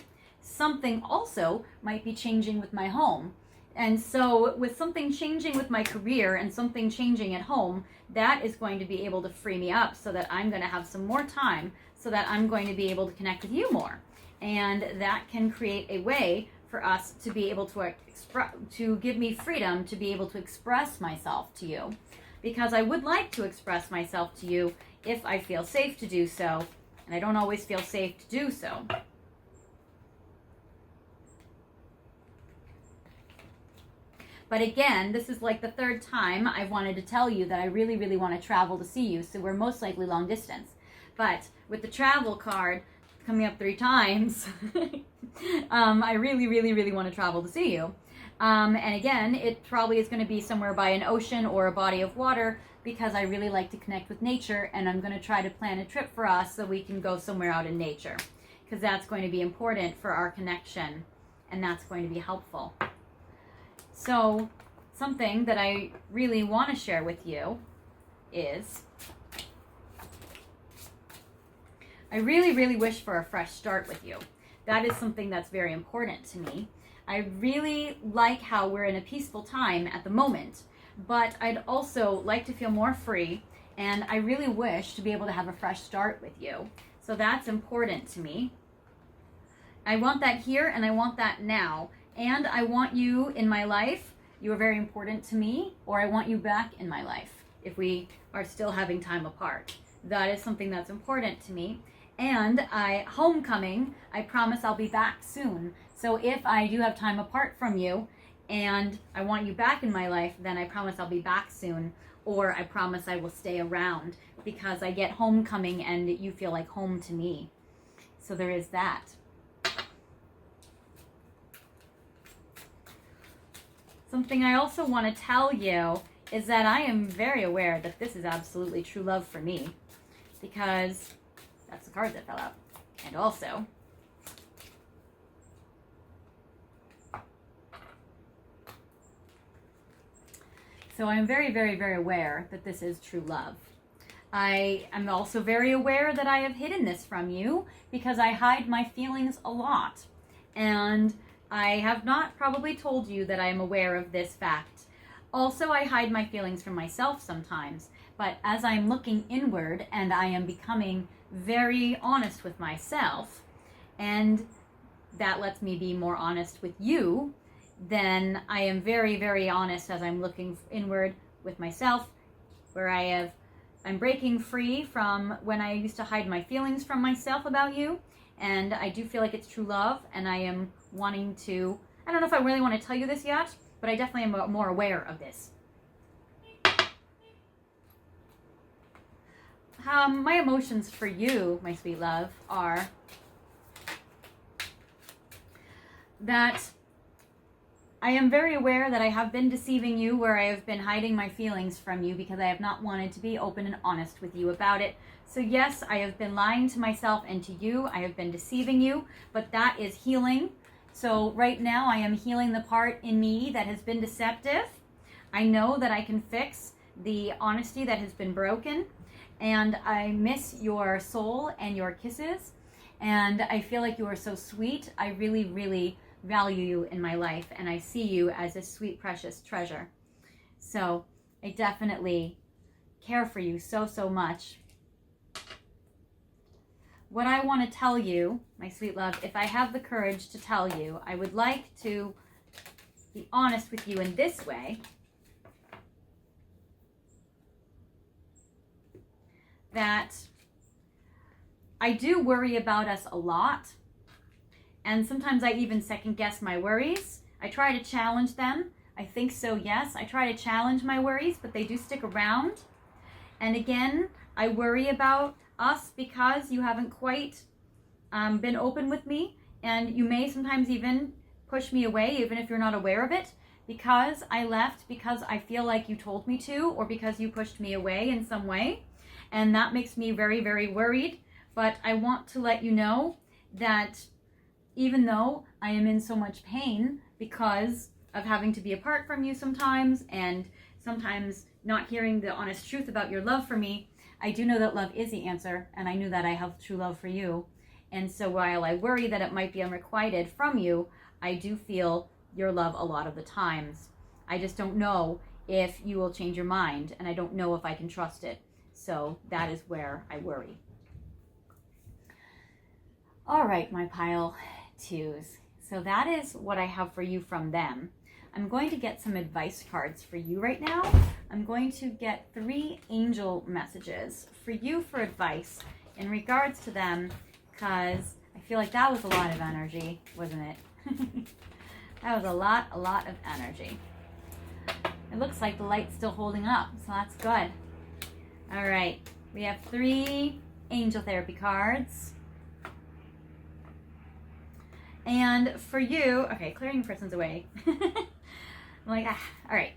A: Something also might be changing with my home. And so with something changing with my career and something changing at home, that is going to be able to free me up so that I'm going to have some more time, so that I'm going to be able to connect with you more. And that can create a way for us to be able to give me freedom to be able to express myself to you. Because I would like to express myself to you if I feel safe to do so, and I don't always feel safe to do so. But again, this is like the third time I've wanted to tell you that I really, really want to travel to see you, so we're most likely long distance. But with the travel card coming up 3 times, I really, really, really want to travel to see you. And again, it probably is going to be somewhere by an ocean or a body of water, because I really like to connect with nature, and I'm going to try to plan a trip for us so we can go somewhere out in nature, because that's going to be important for our connection, and that's going to be helpful. So something that I really want to share with you is I really, really wish for a fresh start with you. That is something that's very important to me. I really like how we're in a peaceful time at the moment, but I'd also like to feel more free, and I really wish to be able to have a fresh start with you. So that's important to me. I want that here, and I want that now. And I want you in my life. You are very important to me, or I want you back in my life if we are still having time apart. That is something that's important to me. And homecoming, I promise I'll be back soon. So if I do have time apart from you and I want you back in my life, then I promise I'll be back soon. Or I promise I will stay around, because I get homecoming and you feel like home to me. So there is that. Something I also want to tell you is that I am very aware that this is absolutely true love for me, because that's the card that fell out. And also, so I'm very, very, very aware that this is true love. I am also very aware that I have hidden this from you, because I hide my feelings a lot. And I have not probably told you that I am aware of this fact. Also, I hide my feelings from myself sometimes, but as I'm looking inward and I am becoming very honest with myself, and that lets me be more honest with you, then I am very, very honest as I'm looking inward with myself, where I'm breaking free from when I used to hide my feelings from myself about you. And I do feel like it's true love, and I am wanting to, I don't know if I really want to tell you this yet, but I definitely am more aware of this. My emotions for you, my sweet love, are that I am very aware that I have been deceiving you, where I have been hiding my feelings from you because I have not wanted to be open and honest with you about it. So yes, I have been lying to myself and to you. I have been deceiving you, but that is healing. So right now I am healing the part in me that has been deceptive. I know that I can fix the honesty that has been broken, and I miss your soul and your kisses, and I feel like you are so sweet. I really, really value you in my life, and I see you as a sweet, precious treasure. So I definitely care for you so, so much. What I want to tell you, my sweet love, if I have the courage to tell you, I would like to be honest with you in this way. That I do worry about us a lot, And sometimes I even second guess my worries. I try to challenge them. I think so, yes. I try to challenge my worries, but they do stick around. And again, I worry about us because you haven't quite been open with me. And you may sometimes even push me away, even if you're not aware of it, because I left because I feel like you told me to, or because you pushed me away in some way. And that makes me very, very worried. But I want to let you know that even though I am in so much pain because of having to be apart from you sometimes, and sometimes not hearing the honest truth about your love for me, I do know that love is the answer, and I knew that I have true love for you. And so while I worry that it might be unrequited from you, I do feel your love a lot of the times. I just don't know if you will change your mind, and I don't know if I can trust it. So that is where I worry. All right, my pile twos. So that is what I have for you from them. I'm going to get some advice cards for you right now. I'm going to get 3 angel messages for you for advice in regards to them, because I feel like that was a lot of energy, wasn't it? That was a lot of energy. It looks like the light's still holding up, so that's good. All right, we have 3 angel therapy cards. And for you, okay, clearing person's away. I'm like, all right.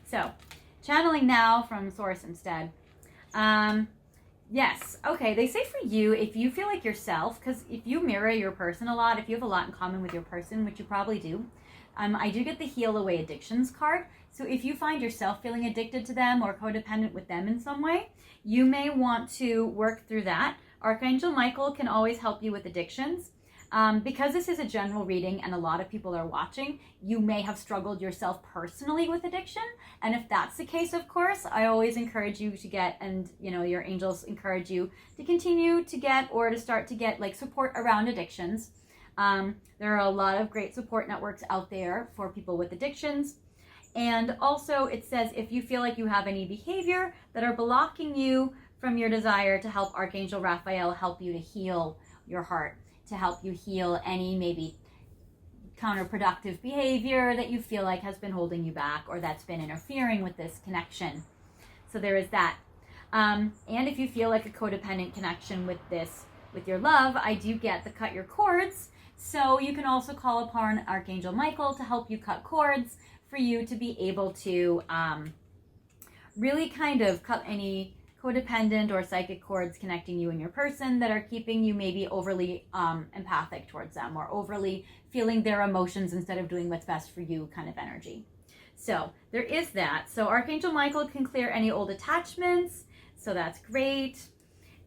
A: So, channeling now from source instead. Yes, okay, they say for you, if you feel like yourself, because if you mirror your person a lot, if you have a lot in common with your person, which you probably do, I do get the Heal Away Addictions card. So if you find yourself feeling addicted to them or codependent with them in some way, you may want to work through that. Archangel Michael can always help you with addictions. Because this is a general reading and a lot of people are watching, you may have struggled yourself personally with addiction. And if that's the case, of course, I always encourage you to get, and you know, your angels encourage you to continue to get, or to start to get, like, support around addictions. There are a lot of great support networks out there for people with addictions. And also it says if you feel like you have any behavior that are blocking you from your desire to help Archangel Raphael help you to heal your heart, to help you heal any maybe counterproductive behavior that you feel like has been holding you back or that's been interfering with this connection. So there is that. And if you feel like a codependent connection with your love, I do get the cut your cords. So you can also call upon Archangel Michael to help you cut cords for you to be able to really kind of cut any codependent or psychic cords connecting you and your person that are keeping you maybe overly empathic towards them, or overly feeling their emotions instead of doing what's best for you kind of energy. So there is that. So Archangel Michael can clear any old attachments, so that's great.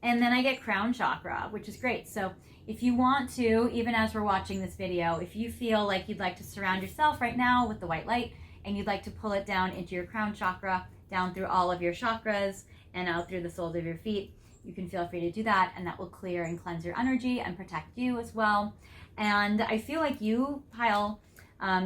A: And then I get crown chakra, which is great. So if you want to, even as we're watching this video, if you feel like you'd like to surround yourself right now with the white light and you'd like to pull it down into your crown chakra, down through all of your chakras and out through the soles of your feet, you can feel free to do that, and that will clear and cleanse your energy and protect you as well. And I feel like you, Pile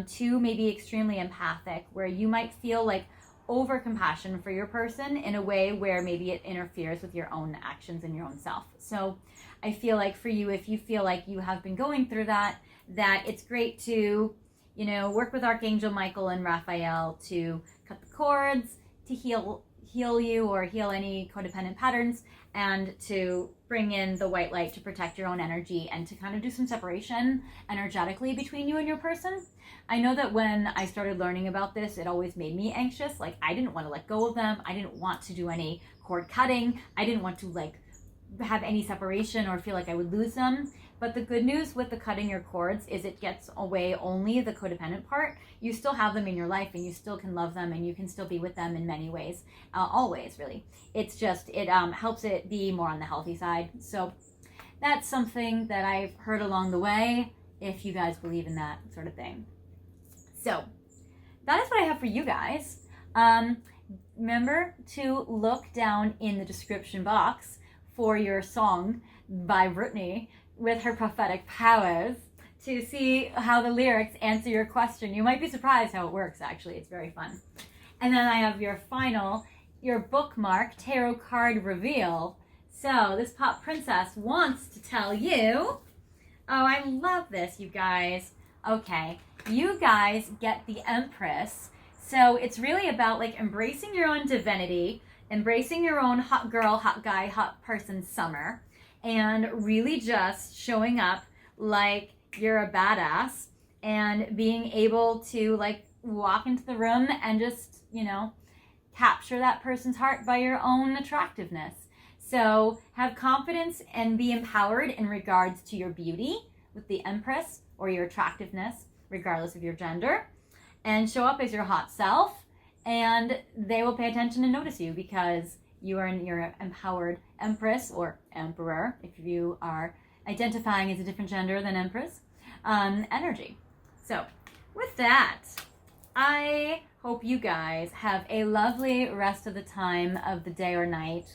A: 2, may be extremely empathic, where you might feel like over compassion for your person in a way where maybe it interferes with your own actions and your own self. So I feel like for you, if you feel like you have been going through that it's great to, you know, work with Archangel Michael and Raphael to cut the cords, to heal you or heal any codependent patterns, and to bring in the white light to protect your own energy and to kind of do some separation energetically between you and your person. I know that when I started learning about this, it always made me anxious. Like, I didn't want to let go of them. I didn't want to do any cord cutting. I didn't want to like have any separation or feel like I would lose them. But the good news with the cutting your cords is it gets away only the codependent part. You still have them in your life and you still can love them and you can still be with them in many ways, always really. It's just, it helps it be more on the healthy side. So that's something that I've heard along the way, if you guys believe in that sort of thing. So that is what I have for you guys. Remember to look down in the description box for your song by Britney with her prophetic powers to see how the lyrics answer your question. You might be surprised how it works, actually. It's very fun. And then I have your bookmark tarot card reveal. So this pop princess wants to tell you Oh, I love this, you guys. Okay, you guys get the Empress. So it's really about like embracing your own divinity, embracing your own hot girl, hot guy, hot person summer, and really just showing up like you're a badass and being able to like walk into the room and just, you know, capture that person's heart by your own attractiveness. So have confidence and be empowered in regards to your beauty with the Empress, or your attractiveness, regardless of your gender, and show up as your hot self, and they will pay attention and notice you because you are in your empowered Empress or Emperor, if you are identifying as a different gender than Empress, energy. So with that, I hope you guys have a lovely rest of the time of the day or night.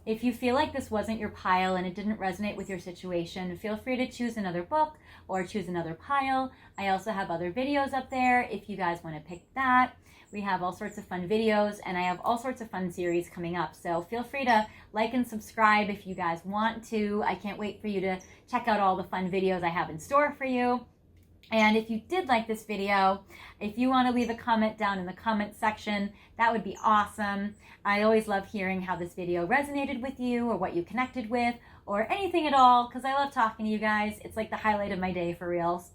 A: If you feel like this wasn't your pile and it didn't resonate with your situation, feel free to choose another book or choose another pile. I also have other videos up there if you guys want to pick that. We have all sorts of fun videos, and I have all sorts of fun series coming up. So feel free to like and subscribe if you guys want to. I can't wait for you to check out all the fun videos I have in store for you. And if you did like this video, if you want to leave a comment down in the comment section, that would be awesome. I always love hearing how this video resonated with you or what you connected with or anything at all, because I love talking to you guys. It's like the highlight of my day for reals.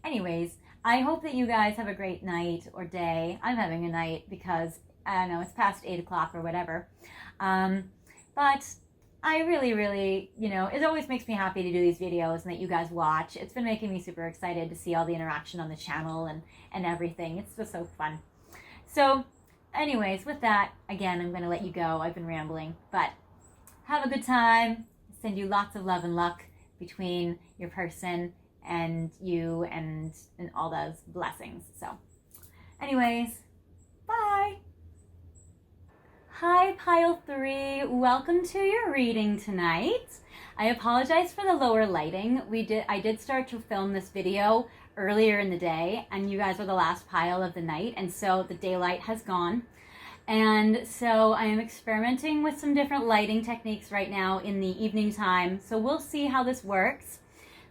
A: Anyways, I hope that you guys have a great night or day. I'm having a night because, I don't know, it's past 8 o'clock or whatever. But I really, you know, it always makes me happy to do these videos and that you guys watch. It's been making me super excited to see all the interaction on the channel and everything. It's just so fun. So anyways, with that, again, I'm going to let you go. I've been rambling, but have a good time. Send you lots of love and luck between your person and you and all those blessings. So anyways, bye. Hi, Pile 3. Welcome to your reading tonight. I apologize for the lower lighting. I did start to film this video earlier in the day, and you guys are the last pile of the night, and so the daylight has gone. And so I am experimenting with some different lighting techniques right now in the evening time, so we'll see how this works.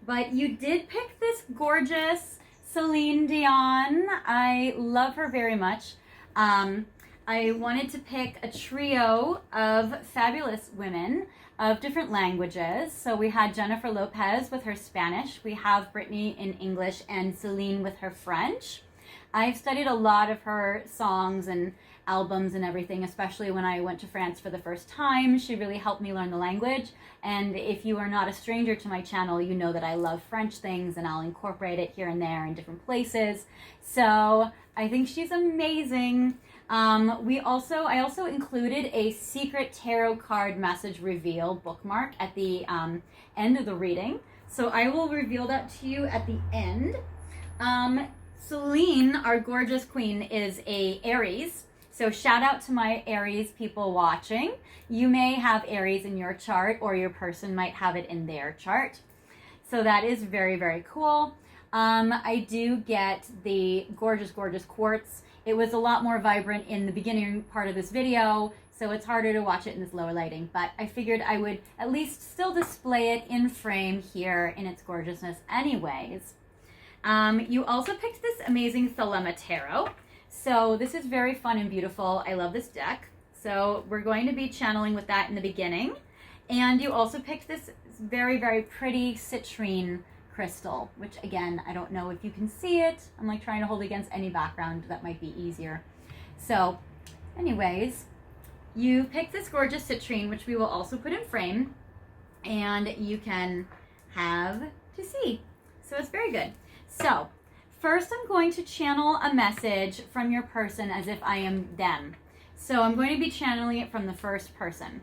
A: But you did pick this gorgeous Celine Dion. I love her very much. I wanted to pick a trio of fabulous women of different languages. So we had Jennifer Lopez with her Spanish, we have Britney in English, and Celine with her French. I've studied a lot of her songs and albums and everything, especially when I went to France for the first time. She really helped me learn the language. And if you are not a stranger to my channel, you know that I love French things and I'll incorporate it here and there in different places. So I think she's amazing. I also included a secret tarot card message reveal bookmark at the end of the reading. So I will reveal that to you at the end. Celine, our gorgeous queen, is a Aries. So shout out to my Aries people watching. You may have Aries in your chart, or your person might have it in their chart. So that is very, very cool. I do get the gorgeous, gorgeous quartz. It was a lot more vibrant in the beginning part of this video, so it's harder to watch it in this lower lighting, but I figured I would at least still display it in frame here in its gorgeousness anyways. You also picked this amazing Thelema tarot. So this is very fun and beautiful. I love this deck. So we're going to be channeling with that in the beginning. And you also picked this very, very pretty citrine crystal, which again, I don't know if you can see it. I'm like trying to hold against any background that might be easier. So anyways, you picked this gorgeous citrine, which we will also put in frame, and you can have to see. So it's very good. So first I'm going to channel a message from your person as if I am them. So I'm going to be channeling it from the first person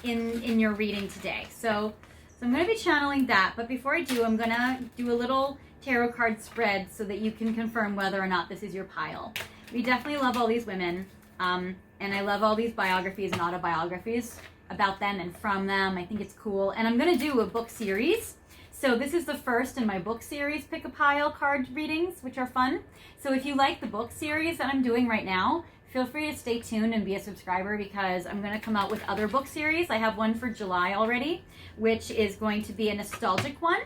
A: in your reading today. So I'm going to be channeling that, but before I do, I'm going to do a little tarot card spread so that you can confirm whether or not this is your pile. We definitely love all these women, and I love all these biographies and autobiographies about them and from them. I think it's cool, and I'm going to do a book series. So this is the first in my book series, Pick a Pile card readings, which are fun. So if you like the book series that I'm doing right now, feel free to stay tuned and be a subscriber because I'm going to come out with other book series. I have one for July already, which is going to be a nostalgic one.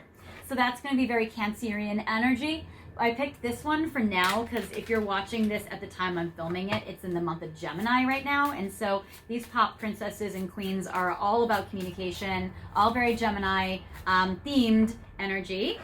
A: So that's going to be very Cancerian energy. I picked this one for now because if you're watching this at the time I'm filming it, it's in the month of Gemini right now. And so these pop princesses and queens are all about communication, all very Gemini themed energy.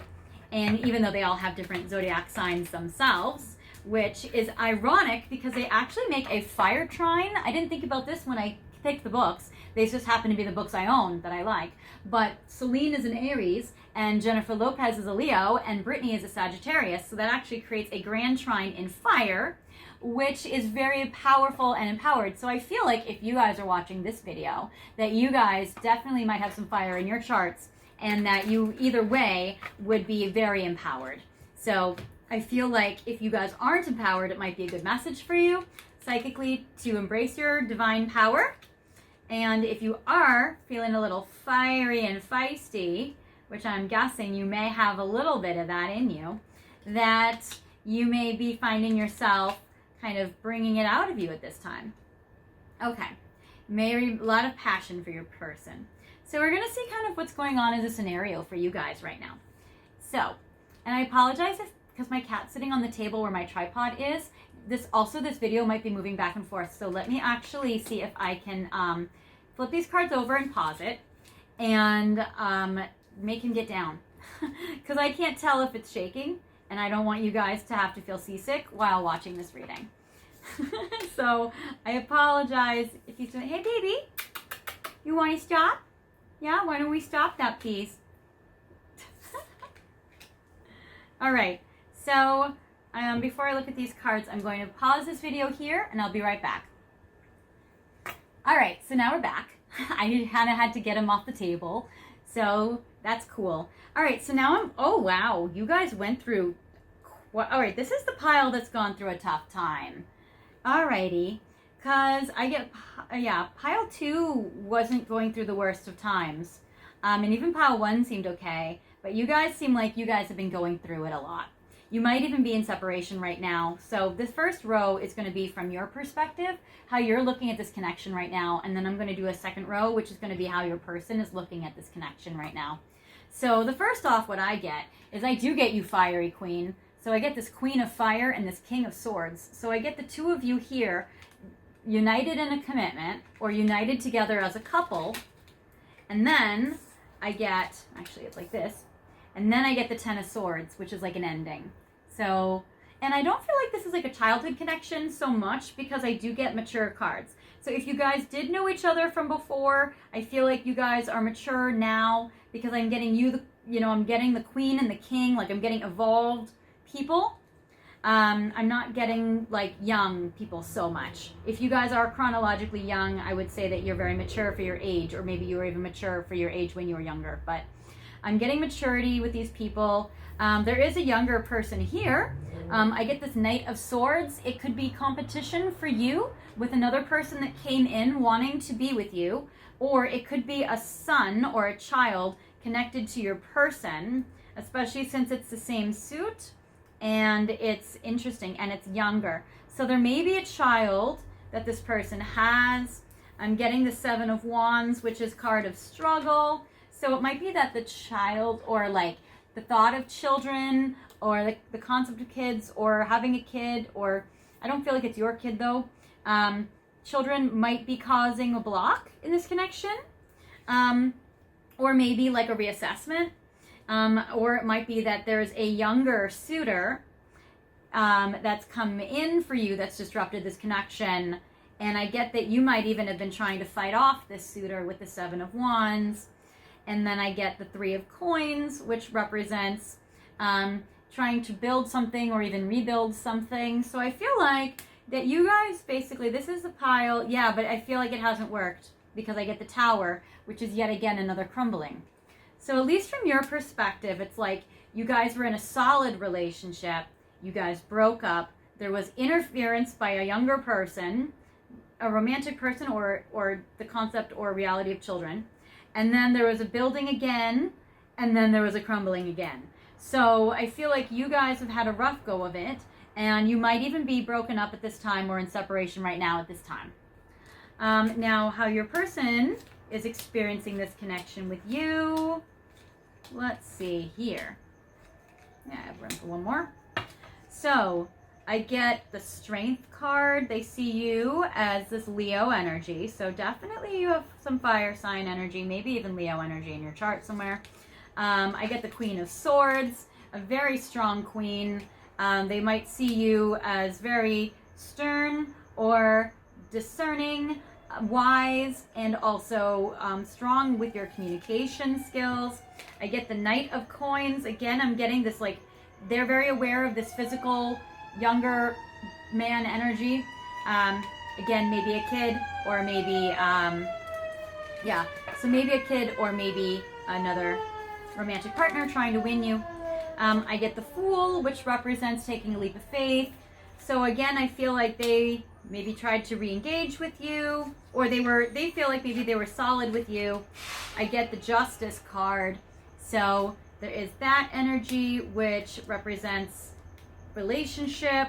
A: And even though they all have different zodiac signs themselves, which is ironic because they actually make a fire trine. I didn't think about this when I picked the books. They just happen to be the books I own that I like. But Celine is an Aries, and Jennifer Lopez is a Leo, and Britney is a Sagittarius. So that actually creates a grand trine in fire, which is very powerful and empowered. So I feel like if you guys are watching this video, that you guys definitely might have some fire in your charts, and that you either way would be very empowered. So I feel like if you guys aren't empowered, it might be a good message for you psychically to embrace your divine power. And if you are feeling a little fiery and feisty, which I'm guessing you may have a little bit of that in you, that you may be finding yourself kind of bringing it out of you at this time. Okay, maybe a lot of passion for your person. So we're going to see kind of what's going on as a scenario for you guys right now. So, and I apologize because my cat's sitting on the table where my tripod is. This video might be moving back and forth. So let me actually see if I can flip these cards over and pause it and make him get down. Because I can't tell if it's shaking and I don't want you guys to have to feel seasick while watching this reading. So I apologize if he's doing, hey baby, you want to stop? Yeah, why don't we stop that, please? All right, so before I look at these cards, I'm going to pause this video here and I'll be right back. All right, so now we're back. I kind of had to get him off the table, so that's cool. All right, so now oh wow, you guys went through, all right, this is the pile that's gone through a tough time. All righty. Because I get, yeah, pile 2 wasn't going through the worst of times. And even pile 1 seemed okay. But you guys seem like you guys have been going through it a lot. You might even be in separation right now. So this first row is going to be from your perspective, how you're looking at this connection right now. And then I'm going to do a second row, which is going to be how your person is looking at this connection right now. So the first off, what I get is I do get you fiery queen. So I get this Queen of Fire and this King of Swords. So I get the two of you here united in a commitment or united together as a couple. And then I get, actually it's like this, and then I get the Ten of Swords, which is like an ending. So, and I don't feel like this is like a childhood connection so much because I do get mature cards. So if you guys did know each other from before, I feel like you guys are mature now because I'm getting you, I'm getting the Queen and the King, like I'm getting evolved people. I'm not getting like young people so much. If you guys are chronologically young, I would say that you're very mature for your age, or maybe you were even mature for your age when you were younger. But I'm getting maturity with these people. There is a younger person here. I get this Knight of Swords. It could be competition for you with another person that came in wanting to be with you, or it could be a son or a child connected to your person, especially since it's the same suit. And it's interesting, and it's younger. So there may be a child that this person has. I'm getting the Seven of Wands, which is card of struggle. So it might be that the child, or like the thought of children, or like the concept of kids, or having a kid, or I don't feel like it's your kid though. Children might be causing a block in this connection. Or maybe like a reassessment. Or it might be that there's a younger suitor that's come in for you that's disrupted this connection. And I get that you might even have been trying to fight off this suitor with the Seven of Wands. And then I get the Three of Coins, which represents trying to build something or even rebuild something. So I feel like that you guys basically, this is the pile, yeah, but I feel like it hasn't worked because I get the Tower, which is yet again another crumbling. So at least from your perspective, it's like you guys were in a solid relationship. You guys broke up. There was interference by a younger person, a romantic person, or the concept or reality of children. And then there was a building again, and then there was a crumbling again. So I feel like you guys have had a rough go of it. And you might even be broken up at this time or in separation right now at this time. Now, how your person is experiencing this connection with you. Let's see here. Yeah, I have room for one more. So, I get the Strength card. They see you as this Leo energy. So definitely you have some fire sign energy, maybe even Leo energy in your chart somewhere. I get the Queen of Swords, a very strong queen. They might see you as very stern or discerning, wise, and also strong with your communication skills. I get the Knight of Coins. Again, I'm getting this, like, they're very aware of this physical younger man energy. Again, maybe a kid, or maybe so maybe a kid, or maybe another romantic partner trying to win you. I get the Fool, which represents taking a leap of faith. So again, I feel like they maybe tried to re-engage with you, or they feel like maybe they were solid with you. I get the Justice card. So there is that energy, which represents relationship,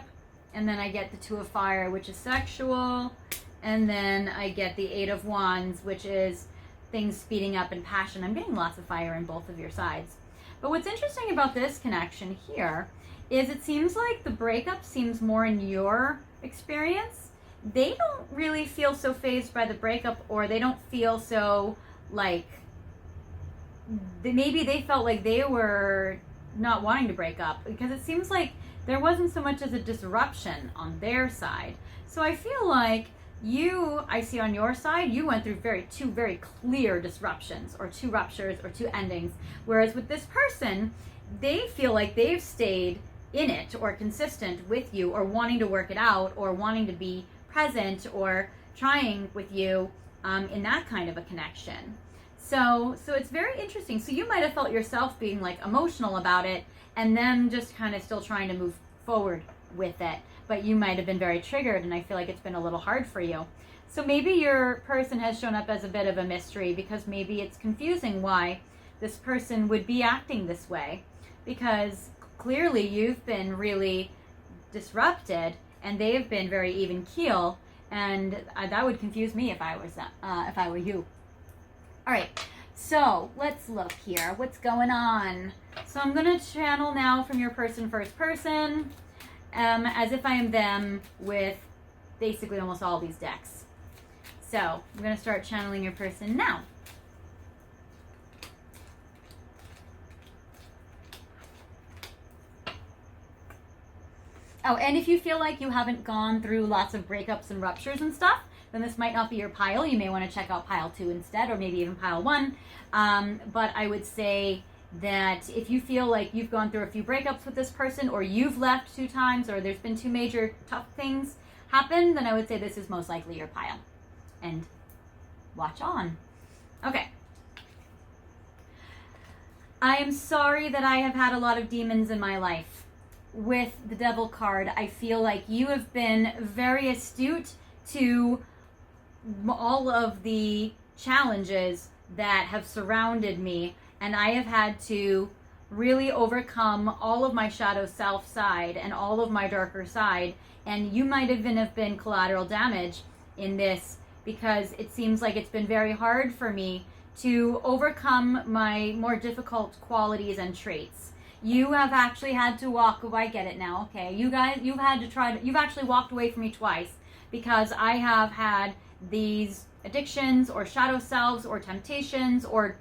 A: and then I get the Two of Fire, which is sexual, and then I get the Eight of Wands, which is things speeding up in passion. I'm getting lots of fire in both of your sides. But what's interesting about this connection here is it seems like the breakup seems more in your experience. They don't really feel so fazed by the breakup, or they don't feel so like, maybe they felt like they were not wanting to break up, because it seems like there wasn't so much as a disruption on their side. So I feel like I see on your side, you went through two very clear disruptions, or two ruptures, or two endings. Whereas with this person, they feel like they've stayed in it, or consistent with you, or wanting to work it out, or wanting to be present, or trying with you in that kind of a connection. So it's very interesting. So you might have felt yourself being like emotional about it, and them just kind of still trying to move forward with it. But you might have been very triggered, and I feel like it's been a little hard for you. So maybe your person has shown up as a bit of a mystery, because maybe it's confusing why this person would be acting this way. Because clearly you've been really disrupted, and they have been very even keel, and that would confuse me if I were you. All right. So let's look here. What's going on? So I'm going to channel now from your person, first person, as if I am them, with basically almost all these decks. So I'm going to start channeling your person now. Oh, and if you feel like you haven't gone through lots of breakups and ruptures and stuff, then this might not be your pile. You may want to check out pile 2 instead, or maybe even pile 1. But I would say that if you feel like you've gone through a few breakups with this person, or you've left 2 times, or there's been 2 major tough things happen, then I would say this is most likely your pile. And watch on. Okay. I am sorry that I have had a lot of demons in my life. With the Devil card, I feel like you have been very astute to all of the challenges that have surrounded me, and I have had to really overcome all of my shadow self side and all of my darker side, and you might even have been collateral damage in this, because it seems like it's been very hard for me to overcome my more difficult qualities and traits. You have actually had to walk away. I get it now. Okay, you guys, you've actually walked away from me twice, because I have had these addictions, or shadow selves, or temptations, or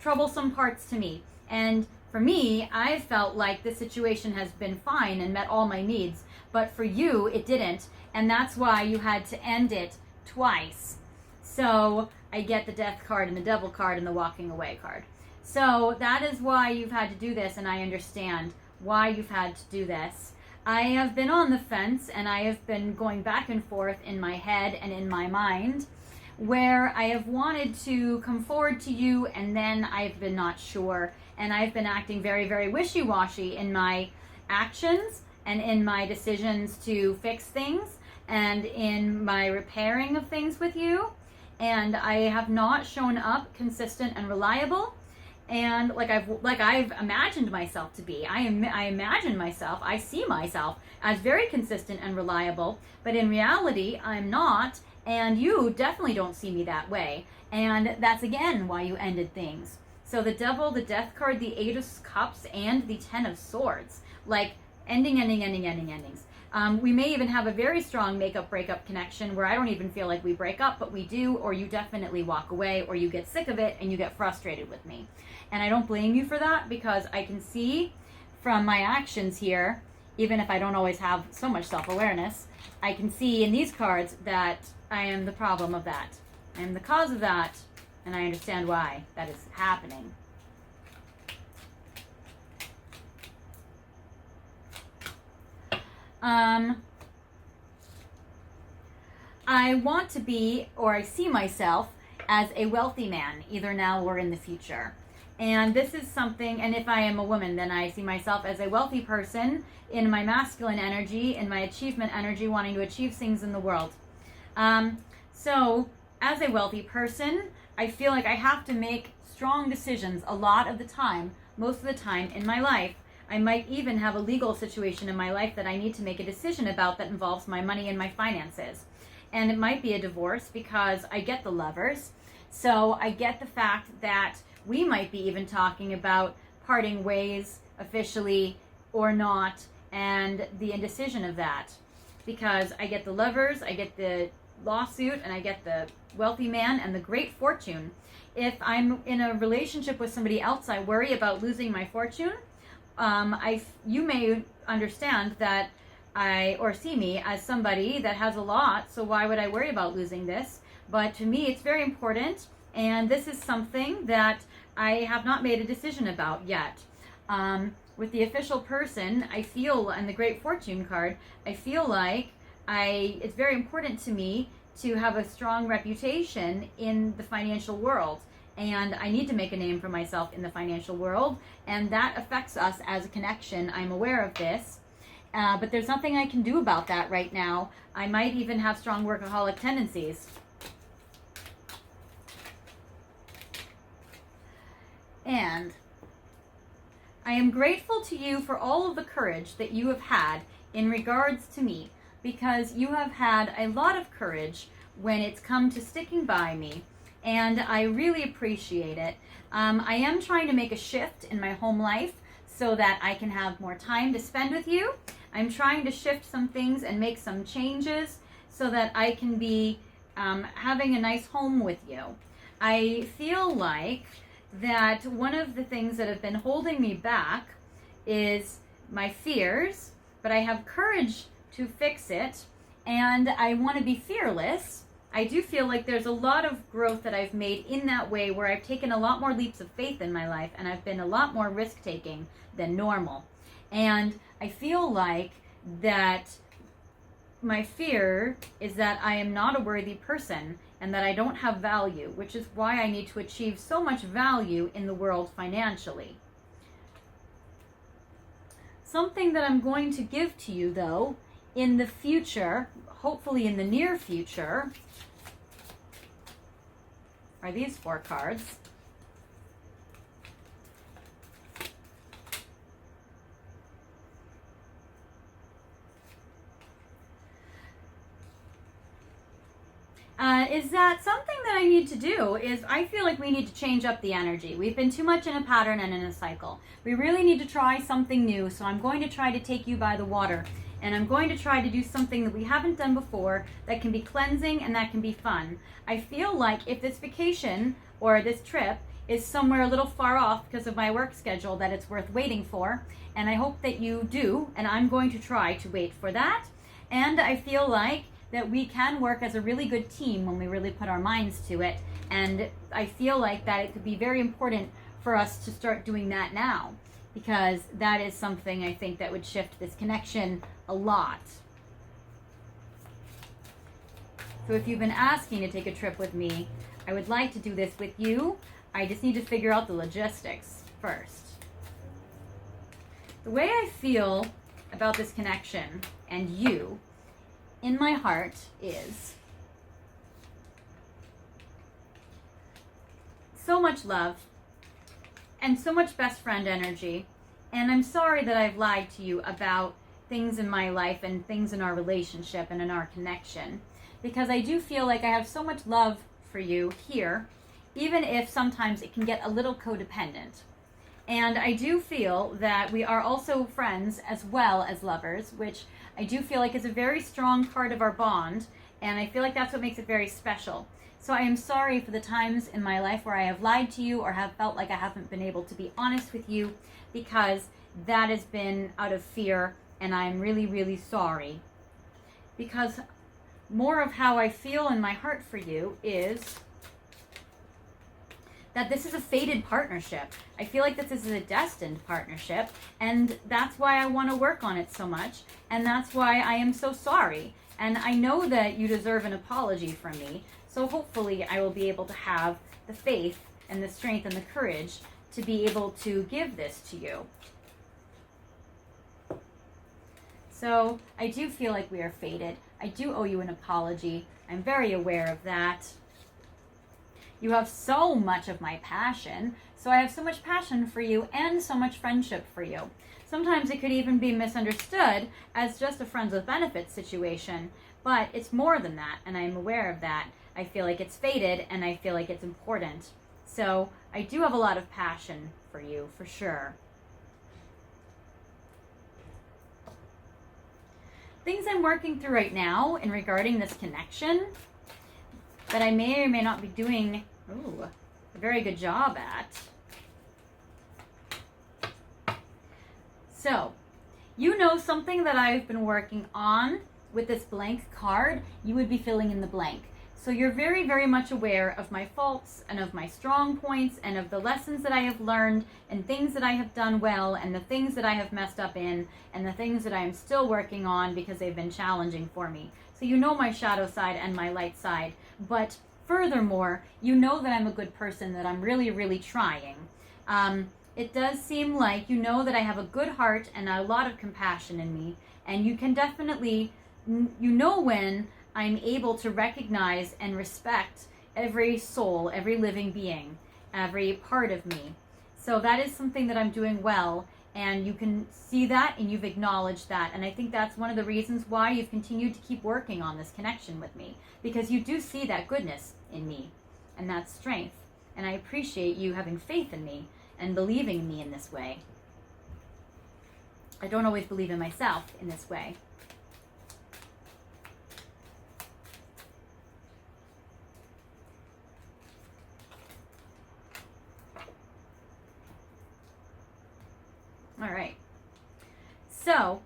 A: troublesome parts to me. And for me, I felt like this situation has been fine and met all my needs. But for you, it didn't. And that's why you had to end it twice. So I get the Death card and the Devil card and the Walking Away card. So that is why you've had to do this, and I understand why you've had to do this. I have been on the fence, and I have been going back and forth in my head and in my mind, where I have wanted to come forward to you, and then I've been not sure, and I've been acting very, very wishy-washy in my actions and in my decisions to fix things and in my repairing of things with you, and I have not shown up consistent and reliable. and like I've imagined myself to be. I imagine myself, I see myself as very consistent and reliable, but in reality I'm not, and you definitely don't see me that way. And that's again why you ended things. So the Devil, the Death card, the Eight of Cups, and the Ten of Swords, like endings. We may even have a very strong make-up breakup connection where I don't even feel like we break up, but we do, or you definitely walk away, or you get sick of it and you get frustrated with me. And I don't blame you for that, because I can see from my actions here, even if I don't always have so much self-awareness, I can see in these cards that I am the problem of that. I am the cause of that, and I understand why that is happening. I want to be, or I see myself as a wealthy man, either now or in the future. And this is something, and if I am a woman, then I see myself as a wealthy person in my masculine energy, in my achievement energy, wanting to achieve things in the world. So, as a wealthy person, I feel like I have to make strong decisions a lot of the time, most of the time in my life. I might even have a legal situation in my life that I need to make a decision about that involves my money and my finances. And it might be a divorce, because I get the Lovers. So I get the fact that we might be even talking about parting ways officially or not, and the indecision of that. Because I get the Lovers, I get the lawsuit, and I get the wealthy man and the great fortune. If I'm in a relationship with somebody else, I worry about losing my fortune. You may understand that or see me as somebody that has a lot, so why would I worry about losing this? But to me, it's very important, and this is something that I have not made a decision about yet. With the official person, I feel, and the Great Fortune card, I feel like it's very important to me to have a strong reputation in the financial world. And I need to make a name for myself in the financial world, and that affects us as a connection. I'm aware of this, but there's nothing I can do about that right now. I might even have strong workaholic tendencies. And I am grateful to you for all of the courage that you have had in regards to me, because you have had a lot of courage when it's come to sticking by me. And I really appreciate it. I am trying to make a shift in my home life so that I can have more time to spend with you. I'm trying to shift some things and make some changes so that I can be having a nice home with you. I feel like that one of the things that have been holding me back is my fears, but I have courage to fix it, and I want to be fearless. I do feel like there's a lot of growth that I've made in that way, where I've taken a lot more leaps of faith in my life, and I've been a lot more risk-taking than normal. And I feel like that my fear is that I am not a worthy person and that I don't have value, which is why I need to achieve so much value in the world financially. Something that I'm going to give to you, though, in the future, hopefully in the near future, are these 4 cards. Is that something that I need to do is I feel like we need to change up the energy. We've been too much in a pattern and in a cycle. We really need to try something new, so I'm going to try to take you by the water. And I'm going to try to do something that we haven't done before that can be cleansing and that can be fun. I feel like if this vacation or this trip is somewhere a little far off because of my work schedule, that it's worth waiting for. And I hope that you do, and I'm going to try to wait for that. And I feel like that we can work as a really good team when we really put our minds to it. And I feel like that it could be very important for us to start doing that now, because that is something I think that would shift this connection a lot. So if you've been asking to take a trip with me, I would like to do this with you. I just need to figure out the logistics first. The way I feel about this connection and you in my heart is so much love, and so much best friend energy. And I'm sorry that I've lied to you about things in my life and things in our relationship and in our connection, because I do feel like I have so much love for you here, even if sometimes it can get a little codependent. And I do feel that we are also friends as well as lovers, which I do feel like is a very strong part of our bond, and I feel like that's what makes it very special. So I am sorry for the times in my life where I have lied to you or have felt like I haven't been able to be honest with you, because that has been out of fear, and I'm really, really sorry. Because more of how I feel in my heart for you is that this is a fated partnership. I feel like this is a destined partnership, and that's why I want to work on it so much, and that's why I am so sorry. And I know that you deserve an apology from me, so hopefully I will be able to have the faith and the strength and the courage to be able to give this to you. So I do feel like we are fated. I do owe you an apology. I'm very aware of that. You have so much of my passion, so I have so much passion for you and so much friendship for you. Sometimes it could even be misunderstood as just a friends with benefits situation, but it's more than that, and I'm aware of that. I feel like it's fated, and I feel like it's important. So I do have a lot of passion for you, for sure. Things I'm working through right now in regarding this connection that I may or may not be doing a very good job at. So, you know something that I've been working on with this blank card, you would be filling in the blank. So you're very, very much aware of my faults and of my strong points and of the lessons that I have learned and things that I have done well and the things that I have messed up in and the things that I am still working on because they've been challenging for me. So you know my shadow side and my light side. But furthermore, you know that I'm a good person, that I'm really, really trying. It does seem like you know that I have a good heart and a lot of compassion in me. And you can definitely, you know when I'm able to recognize and respect every soul, every living being, every part of me. So that is something that I'm doing well, and you can see that and you've acknowledged that. And I think that's one of the reasons why you've continued to keep working on this connection with me, because you do see that goodness in me and that strength. And I appreciate you having faith in me and believing in me in this way. I don't always believe in myself in this way. All right. So,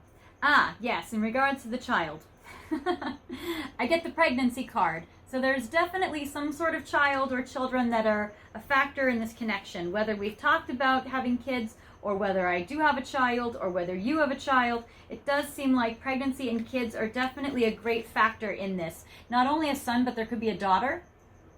A: yes, in regards to the child, I get the pregnancy card. So there's definitely some sort of child or children that are a factor in this connection, whether we've talked about having kids or whether I do have a child or whether you have a child. It does seem like pregnancy and kids are definitely a great factor in this. Not only a son, but there could be a daughter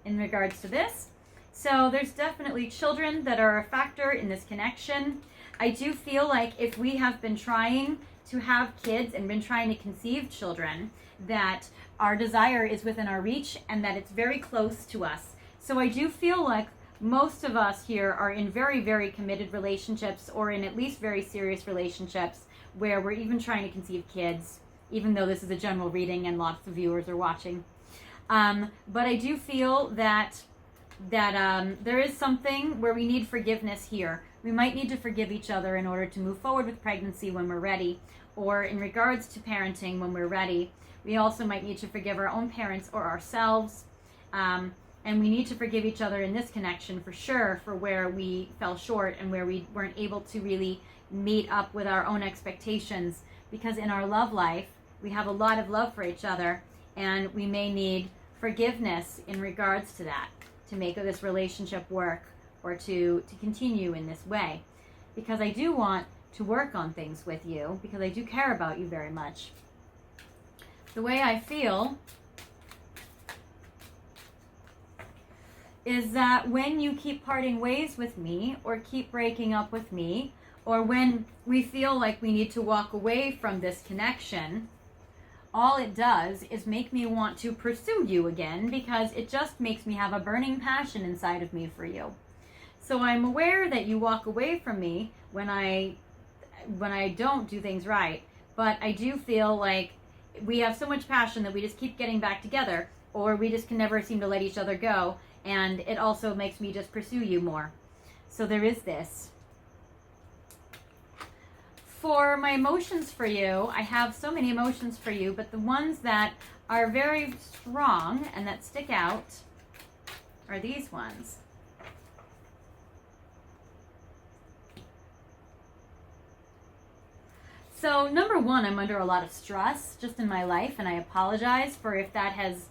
A: in regards to this. So there's definitely children that are a factor in this connection. I do feel like if we have been trying to have kids and been trying to conceive children, that our desire is within our reach and that it's very close to us. So I do feel like most of us here are in very, very committed relationships, or in at least very serious relationships where we're even trying to conceive kids, even though this is a general reading and lots of viewers are watching. But I do feel that there is something where we need forgiveness here. We might need to forgive each other in order to move forward with pregnancy when we're ready, or in regards to parenting when we're ready. We also might need to forgive our own parents or ourselves. And we need to forgive each other in this connection for sure, for where we fell short and where we weren't able to really meet up with our own expectations. Because in our love life, we have a lot of love for each other, and we may need forgiveness in regards to that, to make this relationship work or to continue in this way. Because I do want to work on things with you, because I do care about you very much. The way I feel is that when you keep parting ways with me or keep breaking up with me, or when we feel like we need to walk away from this connection, all it does is make me want to pursue you again, because it just makes me have a burning passion inside of me for you. So I'm aware that you walk away from me when I don't do things right, but I do feel like we have so much passion that we just keep getting back together, or we just can never seem to let each other go, and it also makes me just pursue you more. So there is this. For my emotions for you, I have so many emotions for you, but the ones that are very strong and that stick out are these ones. So number one, I'm under a lot of stress just in my life, and I apologize for if that has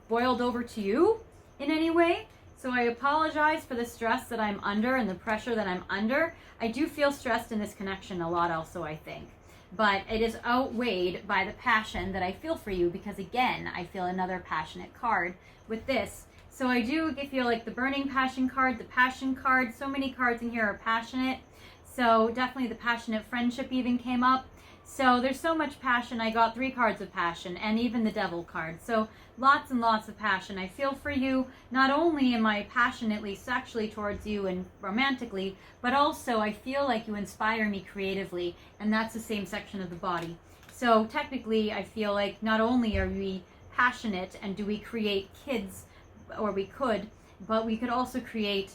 A: boiled over to you in any way. So I apologize for the stress that I'm under and the pressure that I'm under. I do feel stressed in this connection a lot also, I think. But it is outweighed by the passion that I feel for you, because again, I feel another passionate card with this. So I do feel like the burning passion card, the passion card, so many cards in here are passionate. So definitely the passionate friendship even came up. So there's so much passion. I got 3 cards of passion, and even the devil card. So lots and lots of passion I feel for you. Not only am I passionately sexually towards you and romantically, but also I feel like you inspire me creatively, and that's the same section of the body. So technically I feel like not only are we passionate and do we create kids, or we could, but we could also create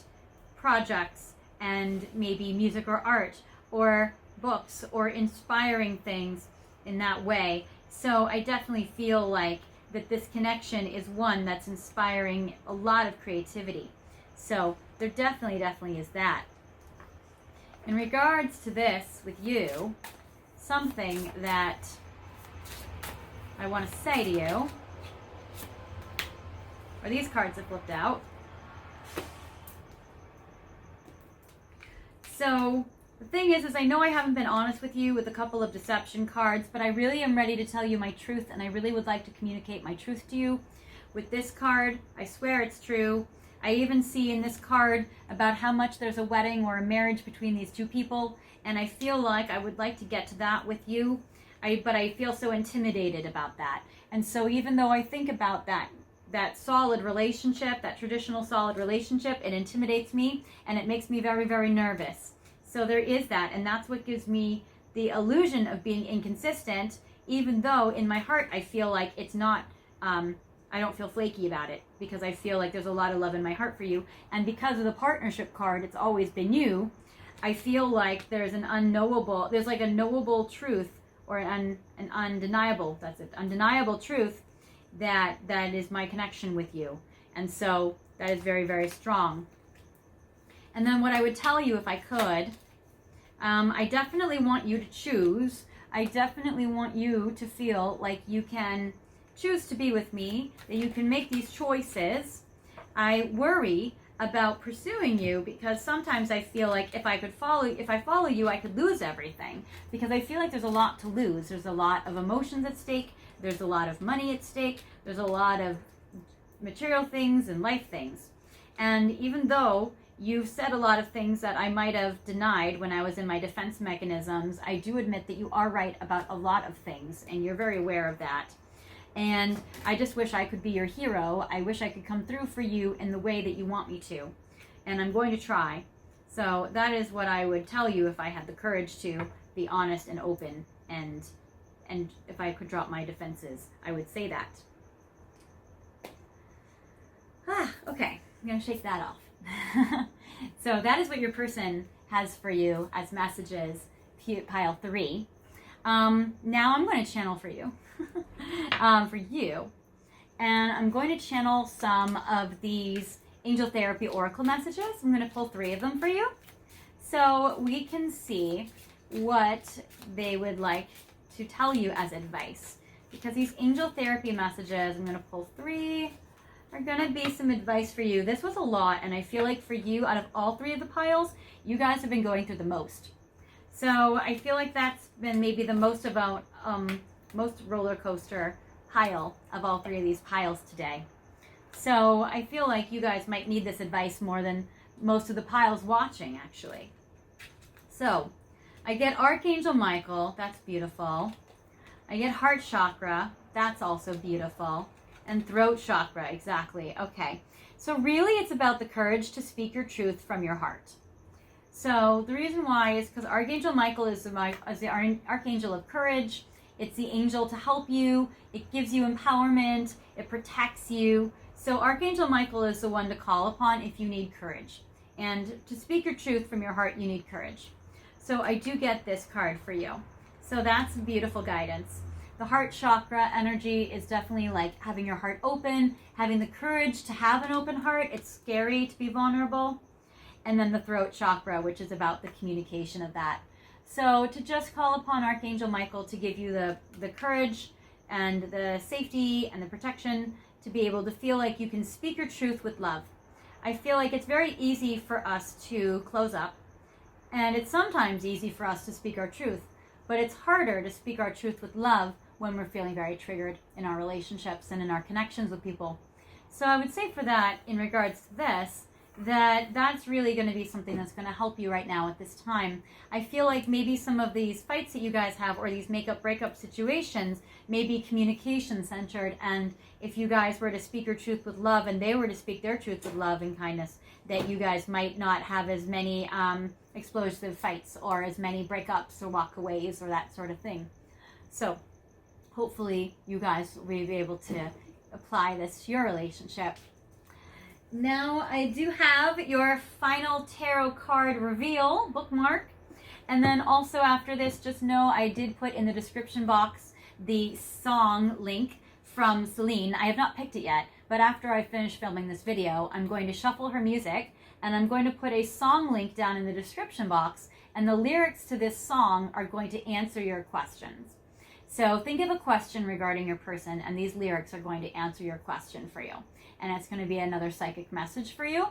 A: projects and maybe music or art or books or inspiring things in that way. So I definitely feel like that this connection is one that's inspiring a lot of creativity. So there definitely is that. In regards to this with you, something that I want to say to you are these cards that flipped out. So the thing is I know I haven't been honest with you with a couple of deception cards, but I really am ready to tell you my truth, and I really would like to communicate my truth to you. With this card, I swear it's true. I even see in this card about how much there's a wedding or a marriage between these two people, and I feel like I would like to get to that with you, but I feel so intimidated about that. And so even though I think about that solid relationship, that traditional solid relationship, it intimidates me, and it makes me very nervous. So there is that, and that's what gives me the illusion of being inconsistent, even though in my heart I feel like it's not, I don't feel flaky about it, because I feel like there's a lot of love in my heart for you. And because of the partnership card, it's always been you, I feel like there's like a knowable truth, or an undeniable, that's it, undeniable truth that is my connection with you. And so that is very strong. And then what I would tell you if I could, I definitely want you to choose. I definitely want you to feel like you can choose to be with me, that you can make these choices. I worry about pursuing you because sometimes I feel like if I follow you, I could lose everything, because I feel like there's a lot to lose. There's a lot of emotions at stake. There's a lot of money at stake. There's a lot of material things and life things. And even though you've said a lot of things that I might have denied when I was in my defense mechanisms, I do admit that you are right about a lot of things, and you're very aware of that. And I just wish I could be your hero. I wish I could come through for you in the way that you want me to. And I'm going to try. So that is what I would tell you if I had the courage to be honest and open, and if I could drop my defenses, I would say that. Okay, I'm going to shake that off. So that is what your person has for you as messages, pile 3. Now I'm going to channel for you. And I'm going to channel some of these Angel Therapy Oracle messages. I'm going to pull 3 of them for you, so we can see what they would like to tell you as advice. Because these Angel Therapy messages, I'm going to pull 3, are going to be some advice for you. This was a lot, and I feel like for you, out of all 3 of the piles, you guys have been going through the most. So I feel like that's been maybe the most roller coaster pile of all 3 of these piles today. So I feel like you guys might need this advice more than most of the piles watching, actually. So I get Archangel Michael, that's beautiful. I get Heart Chakra, that's also beautiful. And throat chakra, exactly. Okay. So really it's about the courage to speak your truth from your heart. So the reason why is because Archangel Michael is the archangel of courage. It's the angel to help you. It gives you empowerment. It protects you. So Archangel Michael is the one to call upon if you need courage. And to speak your truth from your heart, you need courage. So I do get this card for you. So that's beautiful guidance. The heart chakra energy is definitely like having your heart open, having the courage to have an open heart. It's scary to be vulnerable. And then the throat chakra, which is about the communication of that. So to just call upon Archangel Michael to give you the courage and the safety and the protection to be able to feel like you can speak your truth with love. I feel like it's very easy for us to close up, and it's sometimes easy for us to speak our truth, but it's harder to speak our truth with love when we're feeling very triggered in our relationships and in our connections with people. So I would say for that, in regards to this, that's really going to be something that's going to help you right now at this time. I feel like maybe some of these fights that you guys have, or these make-up breakup situations, may be communication centered, and if you guys were to speak your truth with love and they were to speak their truth with love and kindness, that you guys might not have as many explosive fights or as many breakups or walkaways or that sort of thing. So hopefully you guys will be able to apply this to your relationship. Now I do have your final tarot card reveal bookmark, and then also after this, just know I did put in the description box the song link from Celine. I have not picked it yet, but after I finish filming this video, I'm going to shuffle her music, and I'm going to put a song link down in the description box, and the lyrics to this song are going to answer your questions. So think of a question regarding your person, and these lyrics are going to answer your question for you. And it's going to be another psychic message for you.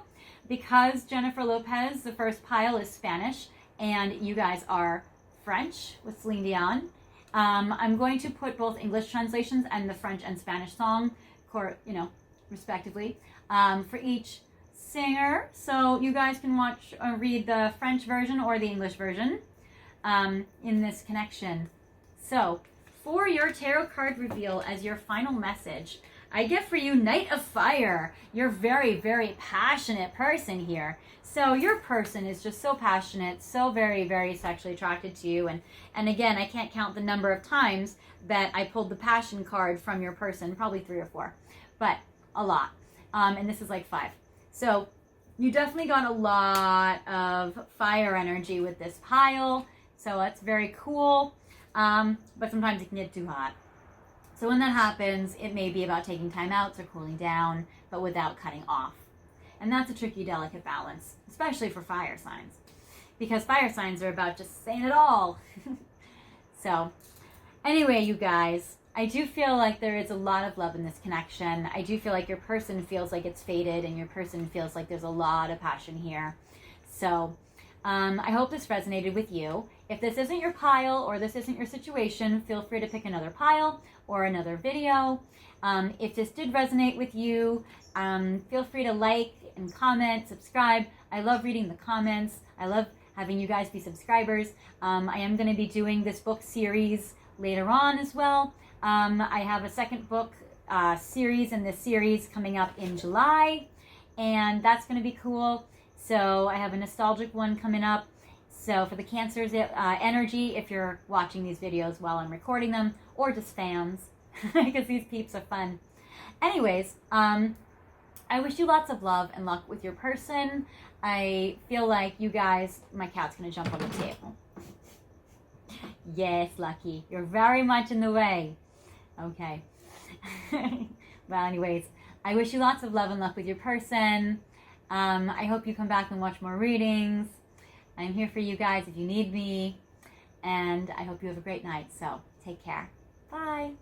A: Because Jennifer Lopez, the first pile, is Spanish, and you guys are French with Celine Dion, I'm going to put both English translations and the French and Spanish song, respectively, for each singer. So you guys can watch or read the French version or the English version in this connection. So for your tarot card reveal as your final message, I get for you Knight of Fire. You're very, very passionate person here. So your person is just so passionate, so very, very sexually attracted to you. And again, I can't count the number of times that I pulled the passion card from your person, probably 3 or 4, but a lot. And this is like 5. So you definitely got a lot of fire energy with this pile. So that's very cool. But sometimes it can get too hot. So when that happens, it may be about taking time out or cooling down, but without cutting off. And that's a tricky, delicate balance, especially for fire signs, because fire signs are about just saying it all. So anyway, you guys, I do feel like there is a lot of love in this connection. I do feel like your person feels like it's faded, and your person feels like there's a lot of passion here. So I hope this resonated with you. If this isn't your pile or this isn't your situation, feel free to pick another pile or another video. If this did resonate with you, feel free to like and comment, subscribe. I love reading the comments. I love having you guys be subscribers. I am going to be doing this book series later on as well. I have a second book series in this series coming up in July, and that's going to be cool. So I have a nostalgic one coming up. So for the Cancer's energy, if you're watching these videos while I'm recording them, or just fans, because these peeps are fun. Anyways, I wish you lots of love and luck with your person. I feel like you guys, my cat's going to jump on the table. Yes, Lucky, you're very much in the way. Okay. Well, anyways, I wish you lots of love and luck with your person. I hope you come back and watch more readings. I'm here for you guys if you need me. And I hope you have a great night. So take care. Bye.